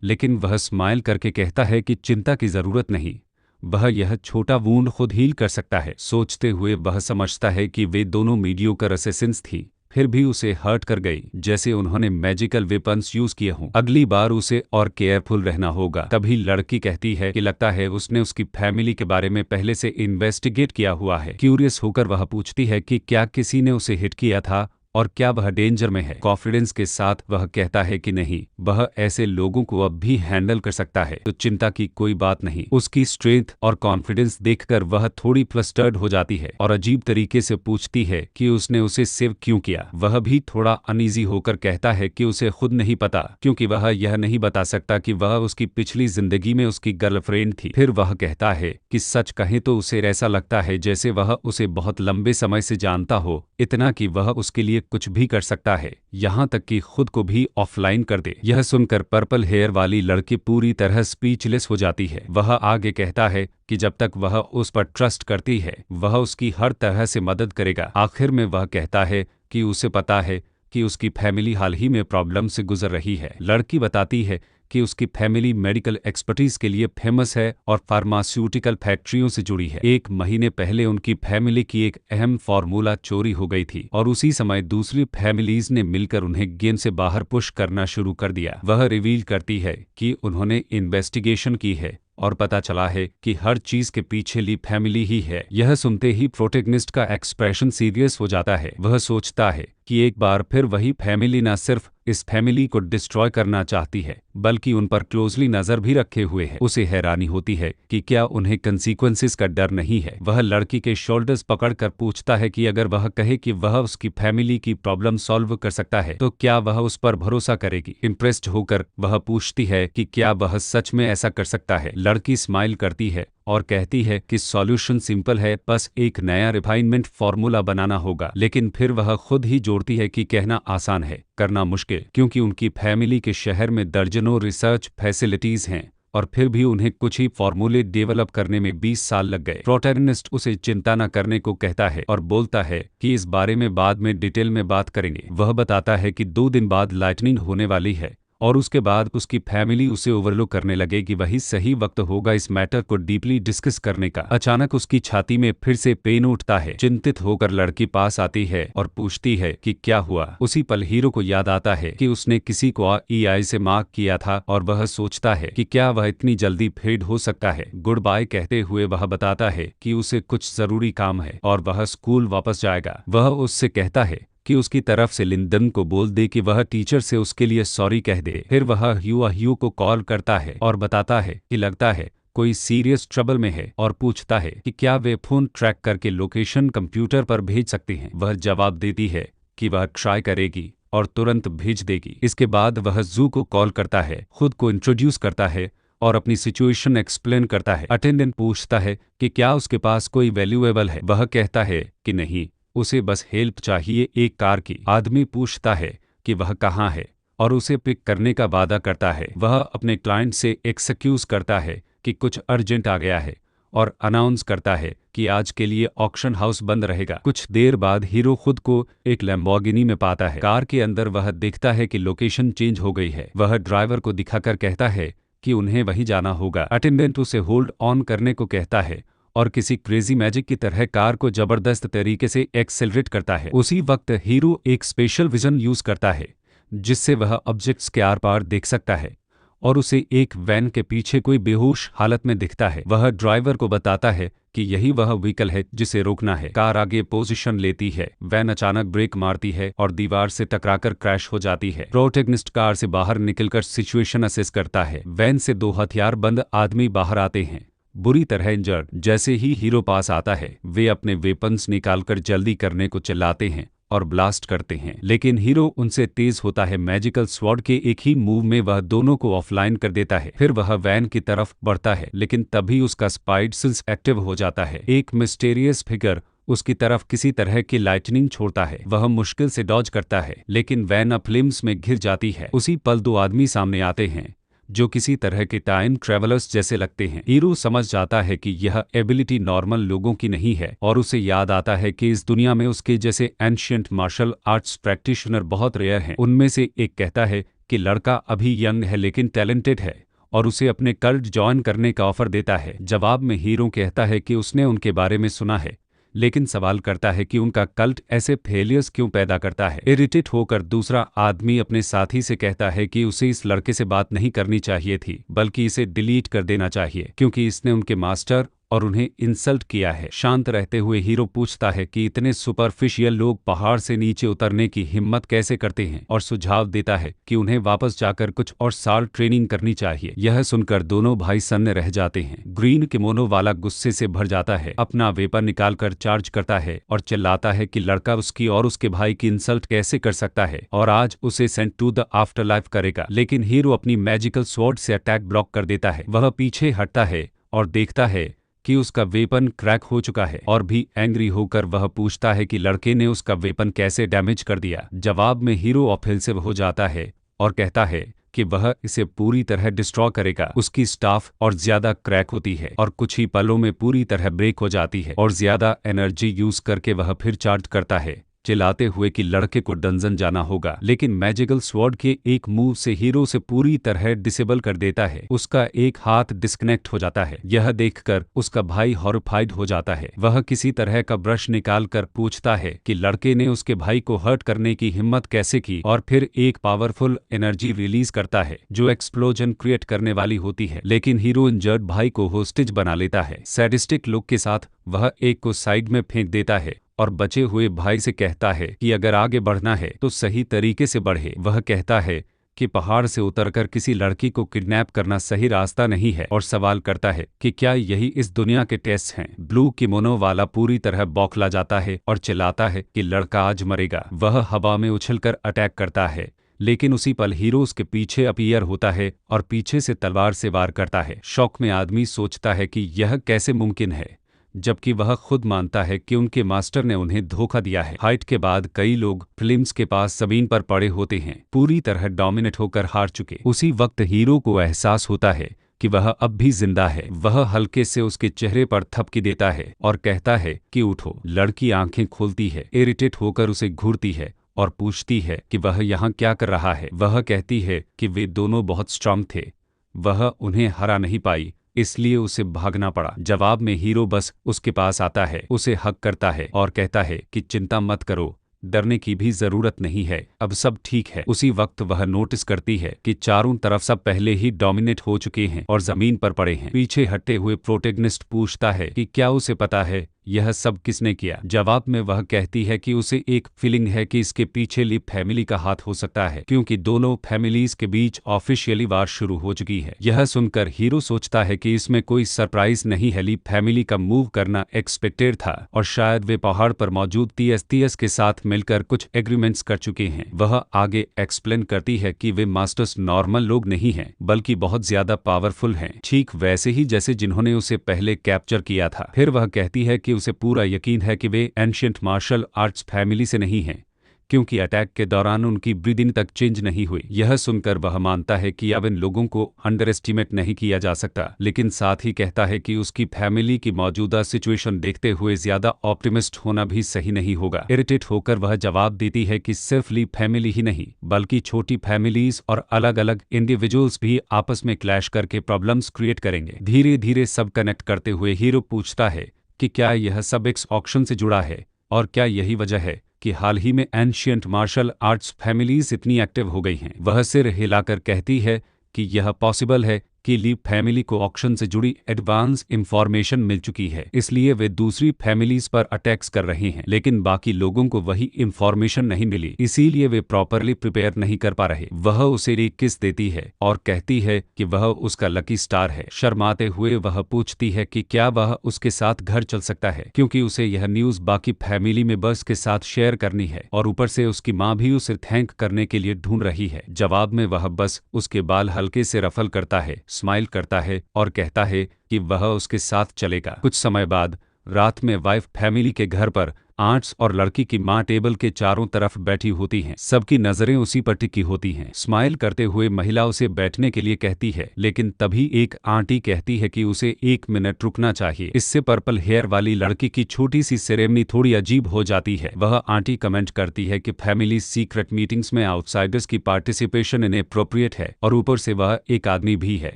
लेकिन वह स्माइल करके कहता है कि चिंता की जरूरत नहीं, वह यह छोटा वुंड खुद हील कर सकता है। सोचते हुए वह समझता है कि वे दोनों मीडियोकर असेसिन्स थी, फिर भी उसे हर्ट कर गई जैसे उन्होंने मैजिकल वेपन्स यूज किए हों। अगली बार उसे और केयरफुल रहना होगा। तभी लड़की कहती है कि लगता है उसने उसकी फैमिली के बारे में पहले से इन्वेस्टिगेट किया हुआ है। क्यूरियस होकर वह पूछती है कि क्या किसी ने उसे हिट किया था और क्या वह डेंजर में है। कॉन्फिडेंस के साथ वह कहता है कि नहीं, वह ऐसे लोगों को अब भी हैंडल कर सकता है, तो चिंता की कोई बात नहीं। उसकी स्ट्रेंथ और कॉन्फिडेंस देखकर वह थोड़ी फ्लस्टर्ड हो जाती है और अजीब तरीके से पूछती है कि उसने उसे सेव क्यों किया। वह भी थोड़ा अनईजी होकर कहता है कि उसे खुद नहीं पता, क्योंकि वह यह नहीं बता सकता कि वह उसकी पिछली जिंदगी में उसकी गर्लफ्रेंड थी। फिर वह कहता है कि सच कहें तो उसे ऐसा लगता है जैसे वह उसे बहुत लंबे समय से जानता हो, इतना कि वह उसके लिए कुछ भी कर सकता है, यहाँ तक कि खुद को भी ऑफलाइन कर दे। यह सुनकर पर्पल हेयर वाली लड़की पूरी तरह स्पीचलेस हो जाती है। वह आगे कहता है कि जब तक वह उस पर ट्रस्ट करती है, वह उसकी हर तरह से मदद करेगा। आखिर में वह कहता है कि उसे पता है कि उसकी फैमिली हाल ही में प्रॉब्लम से गुजर रही है। लड़की बताती है कि उसकी फैमिली मेडिकल एक्सपर्टीज के लिए फेमस है और फार्मास्यूटिकल फैक्ट्रियों से जुड़ी है। 1 महीने पहले उनकी फैमिली की एक अहम फार्मूला चोरी हो गई थी और उसी समय दूसरी फैमिलीज ने मिलकर उन्हें गेम से बाहर पुश करना शुरू कर दिया। वह रिवील करती है कि उन्होंने इन्वेस्टिगेशन की है और पता चला है कि हर चीज के पीछे ली फैमिली ही है। यह सुनते ही प्रोटेगनिस्ट का एक्सप्रेशन सीरियस हो जाता है। वह सोचता है कि एक बार फिर वही फैमिली न सिर्फ इस फैमिली को डिस्ट्रॉय करना चाहती है, बल्कि उन पर क्लोजली नजर भी रखे हुए है। उसे हैरानी होती है कि क्या उन्हें कंसीक्वेंसेस का डर नहीं है। वह लड़की के शोल्डर्स पकड़कर पूछता है कि अगर वह कहे कि वह उसकी फैमिली की प्रॉब्लम सॉल्व कर सकता है, तो क्या वह उस पर भरोसा करेगी। इम्प्रेस्ड होकर वह पूछती है कि क्या वह सच में ऐसा कर सकता है। लड़की स्माइल करती है और कहती है कि सॉल्यूशन सिंपल है, बस एक नया रिफाइनमेंट फार्मूला बनाना होगा। लेकिन फिर वह खुद ही जोड़ती है कि कहना आसान है, करना मुश्किल, क्योंकि उनकी फैमिली के शहर में दर्जनों रिसर्च फैसिलिटीज हैं और फिर भी उन्हें कुछ ही फार्मूले डेवलप करने में 20 साल लग गए। प्रोटैगनिस्ट उसे चिंता न करने को कहता है और बोलता है कि इस बारे में बाद में डिटेल में बात करेंगे। वह बताता है कि 2 दिन बाद लाइटनिंग होने वाली है और उसके बाद उसकी फैमिली उसे ओवरलुक करने लगे कि वही सही वक्त होगा इस मैटर को डीपली डिस्कस करने का। अचानक उसकी छाती में फिर से पेन उठता है। चिंतित होकर लड़की पास आती है और पूछती है कि क्या हुआ। उसी पल हीरो को याद आता है कि उसने किसी को EI से मार्क किया था और वह सोचता है कि क्या वह इतनी जल्दी फेड हो सकता है। गुड बाय कहते हुए वह बताता है कि उसे कुछ जरूरी काम है और वह स्कूल वापस जाएगा। वह उससे कहता है कि उसकी तरफ से लिंडन को बोल दे कि वह टीचर से उसके लिए सॉरी कह दे। फिर वह ह्यू को कॉल करता है और बताता है कि लगता है कोई सीरियस ट्रबल में है और पूछता है कि क्या वे फोन ट्रैक करके लोकेशन कंप्यूटर पर भेज सकते हैं। वह जवाब देती है कि वह ट्राई करेगी और तुरंत भेज देगी। इसके बाद वह जू को कॉल करता है, खुद को इंट्रोड्यूस करता है और अपनी सिचुएशन एक्सप्लेन करता है। अटेंडेंट पूछता है कि क्या उसके पास कोई वैल्यूएबल है। वह कहता है कि नहीं, उसे बस हेल्प चाहिए, एक कार की। आदमी पूछता है कि वह कहाँ है और उसे पिक करने का वादा करता है। वह अपने क्लाइंट से एक्सक्यूज करता है कि कुछ अर्जेंट आ गया है और अनाउंस करता है कि आज के लिए ऑक्शन हाउस बंद रहेगा। कुछ देर बाद हीरो खुद को एक लैम्बोर्गिनी में पाता है। कार के अंदर वह देखता है कि लोकेशन चेंज हो गई है। वह ड्राइवर को दिखाकर कहता है कि उन्हें वहीं जाना होगा। अटेंडेंट उसे होल्ड ऑन करने को कहता है और किसी क्रेजी मैजिक की तरह कार को जबरदस्त तरीके से एक्सेलरेट करता है। उसी वक्त हीरो एक स्पेशल विजन यूज करता है जिससे वह ऑब्जेक्ट्स के आर पार देख सकता है और उसे एक वैन के पीछे कोई बेहोश हालत में दिखता है। वह ड्राइवर को बताता है कि यही वह व्हीकल है जिसे रोकना है। कार आगे पोजीशन लेती है। वैन अचानक ब्रेक मारती है और दीवार से टकराकर क्रैश हो जाती है। प्रोटैगनिस्ट कार से बाहर निकलकर सिचुएशन असेस करता है। वैन से 2 हथियारबंद आदमी बाहर आते हैं, बुरी तरह इंजर्ड। जैसे ही हीरो पास आता है वे अपने वेपन्स निकालकर जल्दी करने को चिल्लाते हैं और ब्लास्ट करते हैं, लेकिन हीरो उनसे तेज होता है। मैजिकल स्वॉर्ड के एक ही मूव में वह दोनों को ऑफलाइन कर देता है। फिर वह वैन की तरफ बढ़ता है, लेकिन तभी उसका स्पाइड सेंस एक्टिव हो जाता है। एक मिस्टीरियस फिगर उसकी तरफ किसी तरह की लाइटनिंग छोड़ता है। वह मुश्किल से डॉज करता है, लेकिन वैन फ्लेम्स में घिर जाती है। उसी पल 2 आदमी सामने आते हैं जो किसी तरह के टाइम ट्रेवलर्स जैसे लगते हैं। हीरो समझ जाता है कि यह एबिलिटी नॉर्मल लोगों की नहीं है और उसे याद आता है कि इस दुनिया में उसके जैसे एंशिएंट मार्शल आर्ट्स प्रैक्टिशनर बहुत रेयर हैं। उनमें से एक कहता है कि लड़का अभी यंग है लेकिन टैलेंटेड है और उसे अपने कल्ट ज्वाइन करने का ऑफर देता है। जवाब में हीरो कहता है कि उसने उनके बारे में सुना है, लेकिन सवाल करता है कि उनका कल्ट ऐसे फेलियर्स क्यों पैदा करता है। इरिटेट होकर दूसरा आदमी अपने साथी से कहता है कि उसे इस लड़के से बात नहीं करनी चाहिए थी, बल्कि इसे डिलीट कर देना चाहिए क्योंकि इसने उनके मास्टर और उन्हें इंसल्ट किया है। शांत रहते हुए हीरो पूछता है कि इतने सुपरफिशियल लोग पहाड़ से नीचे उतरने की हिम्मत कैसे करते हैं और सुझाव देता है कि उन्हें वापस जाकर कुछ और साल ट्रेनिंग करनी चाहिए। यह सुनकर दोनों भाई सन्न रह जाते हैं। ग्रीन किमोनो वाला गुस्से से भर जाता है, अपना वेपन निकालकर चार्ज करता है और चिल्लाता है कि लड़का उसकी और उसके भाई की इंसल्ट कैसे कर सकता है और आज उसे sent to the afterlife करेगा। लेकिन हीरो अपनी मैजिकल स्वॉर्ड से अटैक ब्लॉक कर देता है। वह पीछे हटता है और देखता है कि उसका वेपन क्रैक हो चुका है और भी एंग्री होकर वह पूछता है कि लड़के ने उसका वेपन कैसे डैमेज कर दिया। जवाब में हीरो ऑफेंसिव हो जाता है और कहता है कि वह इसे पूरी तरह डिस्ट्रॉय करेगा। उसकी स्टाफ और ज्यादा क्रैक होती है और कुछ ही पलों में पूरी तरह ब्रेक हो जाती है और ज्यादा एनर्जी यूज करके वह फिर चार्ज करता है, चिल्लाते हुए कि लड़के को डंजन जाना होगा। लेकिन मैजिकल स्वॉर्ड के एक मूव से हीरो से पूरी तरह डिसेबल कर देता है। उसका एक हाथ डिस्कनेक्ट हो जाता है। यह देखकर उसका भाई हॉरिफाइड हो जाता है। वह किसी तरह का ब्रश निकालकर पूछता है कि लड़के ने उसके भाई को हर्ट करने की हिम्मत कैसे की और फिर एक पावरफुल एनर्जी रिलीज करता है जो एक्सप्लोजन क्रिएट करने वाली होती है। लेकिन हीरो इंजर्ड भाई को होस्टेज बना लेता है। सैडिस्टिक लुक के साथ वह एक को साइड में फेंक देता है और बचे हुए भाई से कहता है कि अगर आगे बढ़ना है तो सही तरीके से बढ़े। वह कहता है कि पहाड़ से उतरकर किसी लड़की को किडनैप करना सही रास्ता नहीं है और सवाल करता है कि क्या यही इस दुनिया के टेस्ट हैं। ब्लू किमोनो वाला पूरी तरह बौखला जाता है और चिल्लाता है कि लड़का आज मरेगा। वह हवा में उछलकर अटैक करता है, लेकिन उसी पल हीरो उसके पीछे अपीयर होता है और पीछे से तलवार से वार करता है। शॉक में आदमी सोचता है कि यह कैसे मुमकिन है, जबकि वह खुद मानता है कि उनके मास्टर ने उन्हें धोखा दिया है। फाइट के बाद कई लोग फिल्म्स के पास जमीन पर पड़े होते हैं, पूरी तरह डोमिनेट होकर हार चुके। उसी वक्त हीरो को एहसास होता है कि वह अब भी जिंदा है। वह हल्के से उसके चेहरे पर थपकी देता है और कहता है कि उठो। लड़की आंखें खोलती है, इरिटेट होकर उसे घूरती है और पूछती है कि वह यहाँ क्या कर रहा है। वह कहती है कि वे दोनों बहुत स्ट्रांग थे, वह उन्हें हरा नहीं पाई, इसलिए उसे भागना पड़ा। जवाब में हीरो बस उसके पास आता है, उसे हग करता है और कहता है कि चिंता मत करो, डरने की भी जरूरत नहीं है, अब सब ठीक है। उसी वक्त वह नोटिस करती है कि चारों तरफ सब पहले ही डोमिनेट हो चुके हैं और जमीन पर पड़े हैं। पीछे हटे हुए प्रोटेगनिस्ट पूछता है कि क्या उसे पता है यह सब किसने किया। जवाब में वह कहती है कि उसे एक फीलिंग है कि इसके पीछे ली फैमिली का हाथ हो सकता है, क्योंकि दोनों फैमिलीज के बीच ऑफिशियली वार शुरू हो चुकी है। यह सुनकर हीरो सोचता है कि इसमें कोई सरप्राइज नहीं है, ली फैमिली का मूव करना एक्सपेक्टेड था और शायद वे पहाड़ पर मौजूद टीएस के साथ मिलकर कुछ एग्रीमेंट्स कर चुके हैं। वह आगे एक्सप्लेन करती है कि वे मास्टर्स नॉर्मल लोग नहीं हैं, बल्कि बहुत ज्यादा पावरफुल हैं, ठीक वैसे ही जैसे जिन्होंने उसे पहले कैप्चर किया था। फिर वह कहती है कि उसे पूरा यकीन है कि वे एंशिएंट मार्शल आर्ट्स फैमिली से नहीं हैं, क्योंकि अटैक के दौरान उनकी ब्रीदिंग तक चेंज नहीं हुई। यह सुनकर वह मानता है कि अब इन लोगों को अंडर एस्टिमेट नहीं किया जा सकता, लेकिन साथ ही कहता है कि उसकी फैमिली की मौजूदा सिचुएशन देखते हुए ज्यादा ऑप्टिमिस्ट होना भी सही नहीं होगा। इरिटेट होकर वह जवाब देती है कि सिर्फ ली फैमिली ही नहीं बल्कि छोटी फैमिलीज और अलग अलग इंडिविजुअल्स भी आपस में क्लैश करके प्रॉब्लम्स क्रिएट करेंगे। धीरे धीरे सब कनेक्ट करते हुए हीरो पूछता है कि क्या यह सब एक्स ऑक्शन से जुड़ा है और क्या यही वजह है कि हाल ही में एंशियंट मार्शल आर्ट्स फैमिलीज इतनी एक्टिव हो गई हैं। वह सिर हिलाकर कहती है कि यह पॉसिबल है कि ली फैमिली को ऑक्शन से जुड़ी एडवांस इंफॉर्मेशन मिल चुकी है, इसलिए वे दूसरी फैमिलीज पर अटैक्स कर रहे हैं, लेकिन बाकी लोगों को वही इंफॉर्मेशन नहीं मिली, इसीलिए वे प्रॉपरली प्रिपेयर नहीं कर पा रहे। वह उसे एक किस देती है और कहती है कि वह उसका लकी स्टार है। शर्माते हुए वह पूछती है कि क्या वह उसके साथ घर चल सकता है, क्योंकि उसे यह न्यूज बाकी फैमिली मेंबर्स के साथ शेयर करनी है और ऊपर से उसकी माँ भी उसे थैंक करने के लिए ढूंढ रही है। जवाब में वह बस उसके बाल हल्के से रफल करता है, स्माइल करता है और कहता है कि वह उसके साथ चलेगा। कुछ समय बाद रात में वाइफ फैमिली के घर पर आर्ट्स और लड़की की मां टेबल के चारों तरफ बैठी होती हैं। सबकी नजरें उसी पर टिकी होती हैं। स्माइल करते हुए महिला उसे बैठने के लिए कहती है, लेकिन तभी एक आंटी कहती है कि उसे 1 मिनट रुकना चाहिए। इससे पर्पल हेयर वाली लड़की की छोटी सी सेरेमनी थोड़ी अजीब हो जाती है। वह आंटी कमेंट करती है कि फैमिली सीक्रेट मीटिंग्स में आउटसाइडर्स की पार्टिसिपेशन इनएप्रोप्रिएट है और ऊपर से वह एक आदमी भी है।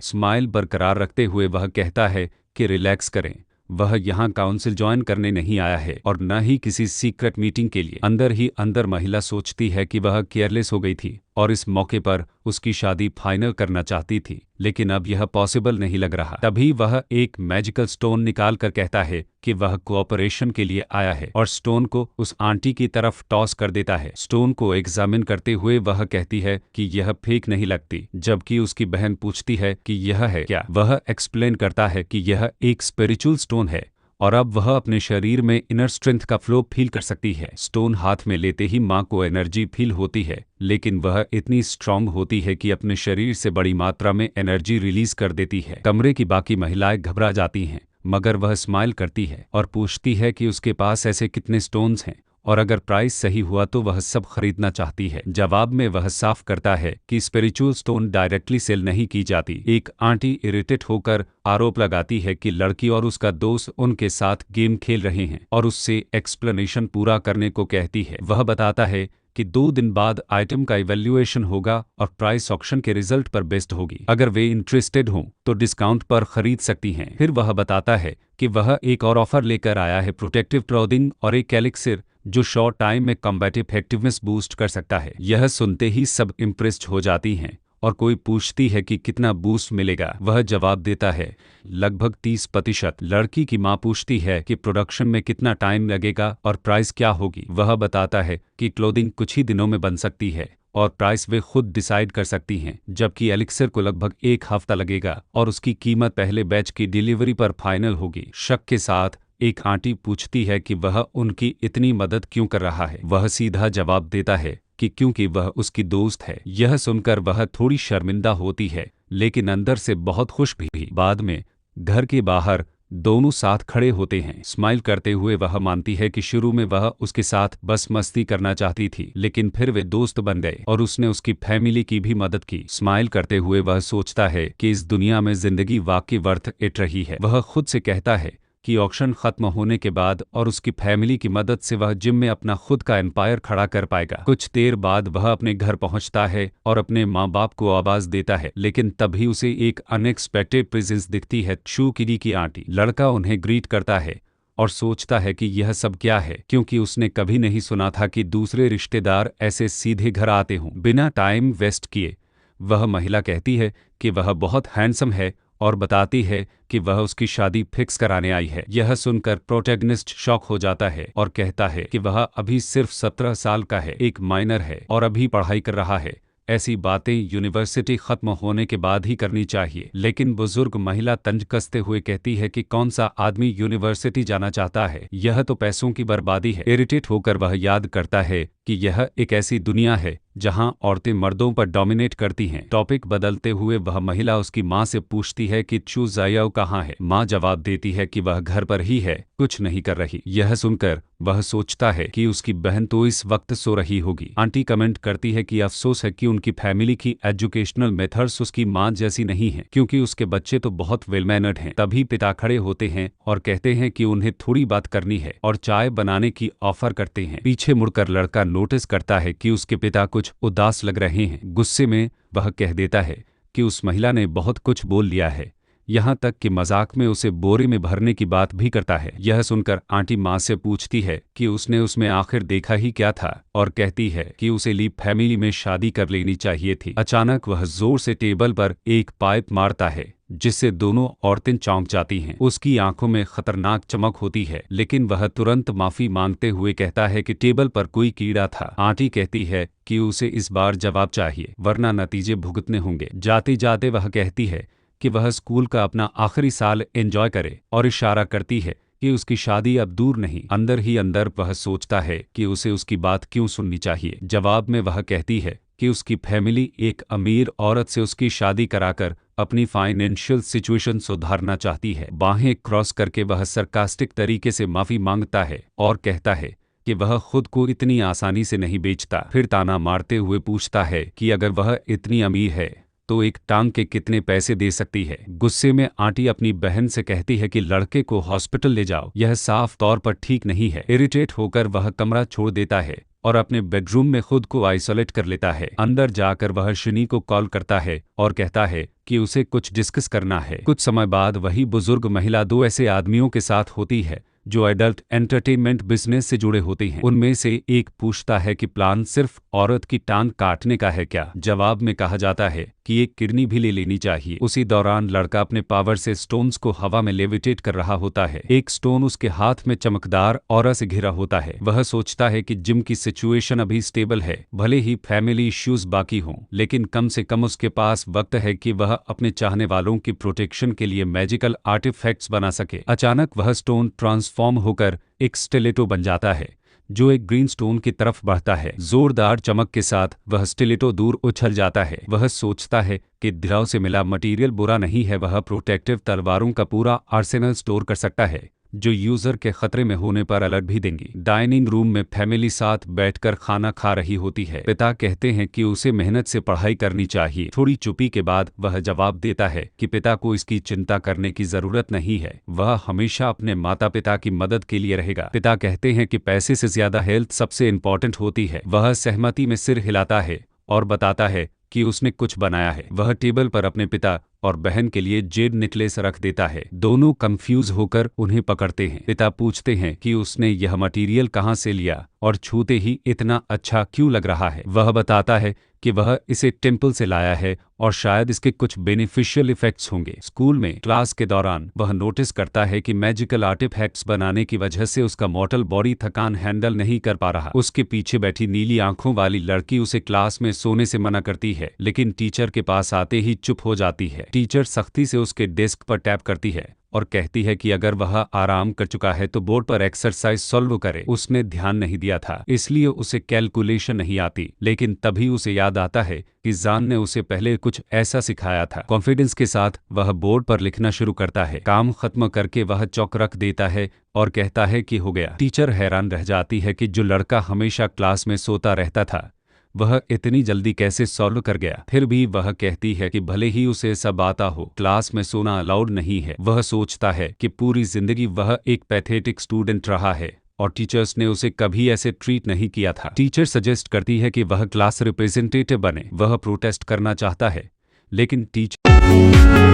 स्माइल बरकरार रखते हुए वह कहता है कि रिलैक्स करें, वह यहाँ काउंसिल ज्वाइन करने नहीं आया है और न ही किसी सीक्रेट मीटिंग के लिए। अंदर ही अंदर महिला सोचती है कि वह केयरलेस हो गई थी और इस मौके पर उसकी शादी फाइनल करना चाहती थी, लेकिन अब यह पॉसिबल नहीं लग रहा। तभी वह एक मैजिकल स्टोन निकाल कर कहता है कि वह कोऑपरेशन के लिए आया है और स्टोन को उस आंटी की तरफ टॉस कर देता है। स्टोन को एग्जामिन करते हुए वह कहती है कि यह फेक नहीं लगती, जबकि उसकी बहन पूछती है कि यह है क्या। वह एक्सप्लेन करता है कि यह एक स्पिरिचुअल स्टोन है और अब वह अपने शरीर में इनर स्ट्रेंथ का फ्लो फील कर सकती है। स्टोन हाथ में लेते ही माँ को एनर्जी फील होती है, लेकिन वह इतनी स्ट्रांग होती है कि अपने शरीर से बड़ी मात्रा में एनर्जी रिलीज कर देती है। कमरे की बाकी महिलाएं घबरा जाती हैं, मगर वह स्माइल करती है और पूछती है कि उसके पास ऐसे कितने स्टोन्स हैं और अगर प्राइस सही हुआ तो वह सब खरीदना चाहती है। जवाब में वह साफ करता है कि स्पिरिचुअल स्टोन डायरेक्टली सेल नहीं की जाती। एक आंटी इरिटेट होकर आरोप लगाती है कि लड़की और उसका दोस्त उनके साथ गेम खेल रहे हैं और उससे एक्सप्लेनेशन पूरा करने को कहती है। वह बताता है कि 2 दिन बाद आइटम का इवैल्यूएशन होगा और प्राइस ऑक्शन के रिजल्ट पर बेस्ड होगी। अगर वे इंटरेस्टेड हों तो डिस्काउंट पर खरीद सकती हैं। फिर वह बताता है कि वह एक और ऑफर लेकर आया है, प्रोटेक्टिव क्लॉथिंग और एक एलिक्सिर जो शॉर्ट टाइम में कॉम्बैटिव इफेक्टिवनेस बूस्ट कर सकता है। यह सुनते ही सब इम्प्रेस्ड हो जाती हैं और कोई पूछती है कि कितना बूस्ट मिलेगा। वह जवाब देता है लगभग 30%। लड़की की मां पूछती है कि प्रोडक्शन में कितना टाइम लगेगा और प्राइस क्या होगी। वह बताता है कि क्लोथिंग कुछ ही दिनों में बन सकती है और प्राइस वे खुद डिसाइड कर सकती हैं, जबकि एलिक्सर को लगभग 1 हफ्ता लगेगा और उसकी कीमत पहले बैच की डिलीवरी पर फाइनल होगी। शक के साथ एक आंटी पूछती है कि वह उनकी इतनी मदद क्यों कर रहा है। वह सीधा जवाब देता है कि क्योंकि वह उसकी दोस्त है। यह सुनकर वह थोड़ी शर्मिंदा होती है, लेकिन अंदर से बहुत खुश भी। बाद में घर के बाहर दोनों साथ खड़े होते हैं। स्माइल करते हुए वह मानती है कि शुरू में वह उसके साथ बस मस्ती करना चाहती थी, लेकिन फिर वे दोस्त बन गए और उसने उसकी फैमिली की भी मदद की। स्माइल करते हुए वह सोचता है कि इस दुनिया में जिंदगी वाकई वर्थ इट रही है। वह खुद से कहता है कि ऑक्शन खत्म होने के बाद और उसकी फैमिली की मदद से वह जिम में अपना खुद का एम्पायर खड़ा कर पाएगा। कुछ देर बाद वह अपने घर पहुंचता है और अपने माँ बाप को आवाज देता है, लेकिन तभी उसे एक अनएक्सपेक्टेड प्रेजेंस दिखती है, शू किडी की आंटी। लड़का उन्हें ग्रीट करता है और सोचता है कि यह सब क्या है, क्योंकि उसने कभी नहीं सुना था कि दूसरे रिश्तेदार ऐसे सीधे घर आते हों बिना टाइम वेस्ट किए। वह महिला कहती है कि वह बहुत हैंडसम है और बताती है कि वह उसकी शादी फिक्स कराने आई है। यह सुनकर प्रोटैगनिस्ट शॉक हो जाता है और कहता है कि वह अभी सिर्फ 17 साल का है, एक माइनर है और अभी पढ़ाई कर रहा है। ऐसी बातें यूनिवर्सिटी खत्म होने के बाद ही करनी चाहिए। लेकिन बुजुर्ग महिला तंज कसते हुए कहती है कि कौन सा आदमी यूनिवर्सिटी जाना चाहता है, यह तो पैसों की बर्बादी है। इरिटेट होकर वह याद करता है कि यह एक ऐसी दुनिया है जहां औरतें मर्दों पर डोमिनेट करती हैं। टॉपिक बदलते हुए वह महिला उसकी माँ से पूछती है कि चू जायाओ कहाँ है। माँ जवाब देती है कि वह घर पर ही है, कुछ नहीं कर रही। यह सुनकर वह सोचता है कि उसकी बहन तो इस वक्त सो रही होगी। आंटी कमेंट करती है कि अफसोस है कि उनकी फैमिली की एजुकेशनल मेथड्स उसकी माँ जैसी नहीं है, क्योंकि उसके बच्चे तो बहुत वेल मैनर्ड हैं। तभी पिता खड़े होते हैं और कहते हैं कि उन्हें थोड़ी बात करनी है और चाय बनाने की ऑफर करते हैं। पीछे मुड़कर लड़का नोटिस करता है कि उसके पिता कुछ उदास लग रहे हैं। गुस्से में वह कह देता है कि उस महिला ने बहुत कुछ बोल लिया है, यहाँ तक कि मजाक में उसे बोरे में भरने की बात भी करता है। यह सुनकर आंटी माँ से पूछती है कि उसने उसमें आखिर देखा ही क्या था और कहती है कि उसे ली फैमिली में शादी कर लेनी चाहिए थी। अचानक वह जोर से टेबल पर एक पाइप मारता है जिससे दोनों औरतें चौंक जाती हैं। उसकी आंखों में खतरनाक चमक होती है, लेकिन वह तुरंत माफी मांगते हुए कहता है कि टेबल पर कोई कीड़ा था। आंटी कहती है कि उसे इस बार जवाब चाहिए वरना नतीजे भुगतने होंगे। जाते जाते वह कहती है कि वह स्कूल का अपना आखिरी साल एंजॉय करे और इशारा करती है कि उसकी शादी अब दूर नहीं। अंदर ही अंदर वह सोचता है कि उसे उसकी बात क्यों सुननी चाहिए। जवाब में वह कहती है कि उसकी फैमिली एक अमीर औरत से उसकी शादी कराकर अपनी फाइनेंशियल सिचुएशन सुधारना चाहती है। बाहें क्रॉस करके वह सरकास्टिक तरीके से माफी मांगता है और कहता है कि वह खुद को इतनी आसानी से नहीं बेचता। फिर ताना मारते हुए पूछता है कि अगर वह इतनी अमीर है तो एक टांग के कितने पैसे दे सकती है। गुस्से में आंटी अपनी बहन से कहती है कि लड़के को हॉस्पिटल ले जाओ, यह साफ तौर पर ठीक नहीं है। इरिटेट होकर वह कमरा छोड़ देता है और अपने बेडरूम में खुद को आइसोलेट कर लेता है। अंदर जाकर वह शनी को कॉल करता है और कहता है कि उसे कुछ डिस्कस करना है। कुछ समय बाद वही बुजुर्ग महिला दो ऐसे आदमियों के साथ होती है जो एडल्ट एंटरटेनमेंट बिजनेस से जुड़े होते हैं। उनमें से एक पूछता है कि प्लान सिर्फ औरत की टांग काटने का है क्या। जवाब में कहा जाता है कि एक किडनी भी ले लेनी चाहिए। उसी दौरान लड़का अपने पावर से स्टोन्स को हवा में लेविटेट कर रहा होता है। एक स्टोन उसके हाथ में चमकदार ऑरा से घिरा होता है। वह सोचता है कि जिम की सिचुएशन अभी स्टेबल है, भले ही फैमिली इश्यूज बाकी हों, लेकिन कम से कम उसके पास वक्त है कि वह अपने चाहने वालों की प्रोटेक्शन के लिए मैजिकल आर्टिफैक्ट्स बना सके। अचानक वह स्टोन ट्रांसफॉर्म होकर एक स्टिलेटो बन जाता है जो एक ग्रीन स्टोन की तरफ बढ़ता है। जोरदार चमक के साथ वह स्टिलेटो दूर उछल जाता है। वह सोचता है कि द्रव से मिला मटेरियल बुरा नहीं है, वह प्रोटेक्टिव तलवारों का पूरा आर्सेनल स्टोर कर सकता है जो यूजर के खतरे में होने पर अलर्ट भी देंगी। डाइनिंग रूम में फैमिली साथ बैठकर खाना खा रही होती है। पिता कहते हैं कि उसे मेहनत से पढ़ाई करनी चाहिए। थोड़ी चुप्पी के बाद वह जवाब देता है कि पिता को इसकी चिंता करने की जरूरत नहीं है, वह हमेशा अपने माता पिता की मदद के लिए रहेगा। पिता कहते हैं कि पैसे से ज्यादा हेल्थ सबसे इम्पोर्टेंट होती है। वह सहमति में सिर हिलाता है और बताता है कि उसने कुछ बनाया है। वह टेबल पर अपने पिता और बहन के लिए जेड नेकलेस रख देता है। दोनों कंफ्यूज होकर उन्हें पकड़ते हैं। पिता पूछते हैं कि उसने यह मटेरियल कहाँ से लिया और छूते ही इतना अच्छा क्यों लग रहा है। वह बताता है कि वह इसे टेम्पल से लाया है और शायद इसके कुछ बेनिफिशियल इफेक्ट्स होंगे। स्कूल में क्लास के दौरान वह नोटिस करता है कि मैजिकल आर्टिफैक्ट्स बनाने की वजह से उसका मॉर्टल बॉडी थकान हैंडल नहीं कर पा रहा। उसके पीछे बैठी नीली आंखों वाली लड़की उसे क्लास में सोने से मना करती है, लेकिन टीचर के पास आते ही चुप हो जाती है। टीचर सख्ती से उसके डेस्क पर टैप करती है और कहती है कि अगर वह आराम कर चुका है तो बोर्ड पर एक्सरसाइज सॉल्व करे। उसने ध्यान नहीं दिया था, इसलिए उसे कैलकुलेशन नहीं आती, लेकिन तभी उसे याद आता है कि जान ने उसे पहले कुछ ऐसा सिखाया था। कॉन्फिडेंस के साथ वह बोर्ड पर लिखना शुरू करता है। काम खत्म करके वह चौक रख देता है और कहता है कि हो गया। टीचर हैरान रह जाती है कि जो लड़का हमेशा क्लास में सोता रहता था वह इतनी जल्दी कैसे सॉल्व कर गया। फिर भी वह कहती है कि भले ही उसे सब आता हो, क्लास में सोना अलाउड नहीं है। वह सोचता है कि पूरी जिंदगी वह एक पैथेटिक स्टूडेंट रहा है और टीचर्स ने उसे कभी ऐसे ट्रीट नहीं किया था। टीचर सजेस्ट करती है कि वह क्लास रिप्रेजेंटेटिव बने। वह प्रोटेस्ट करना चाहता है, लेकिन टीचर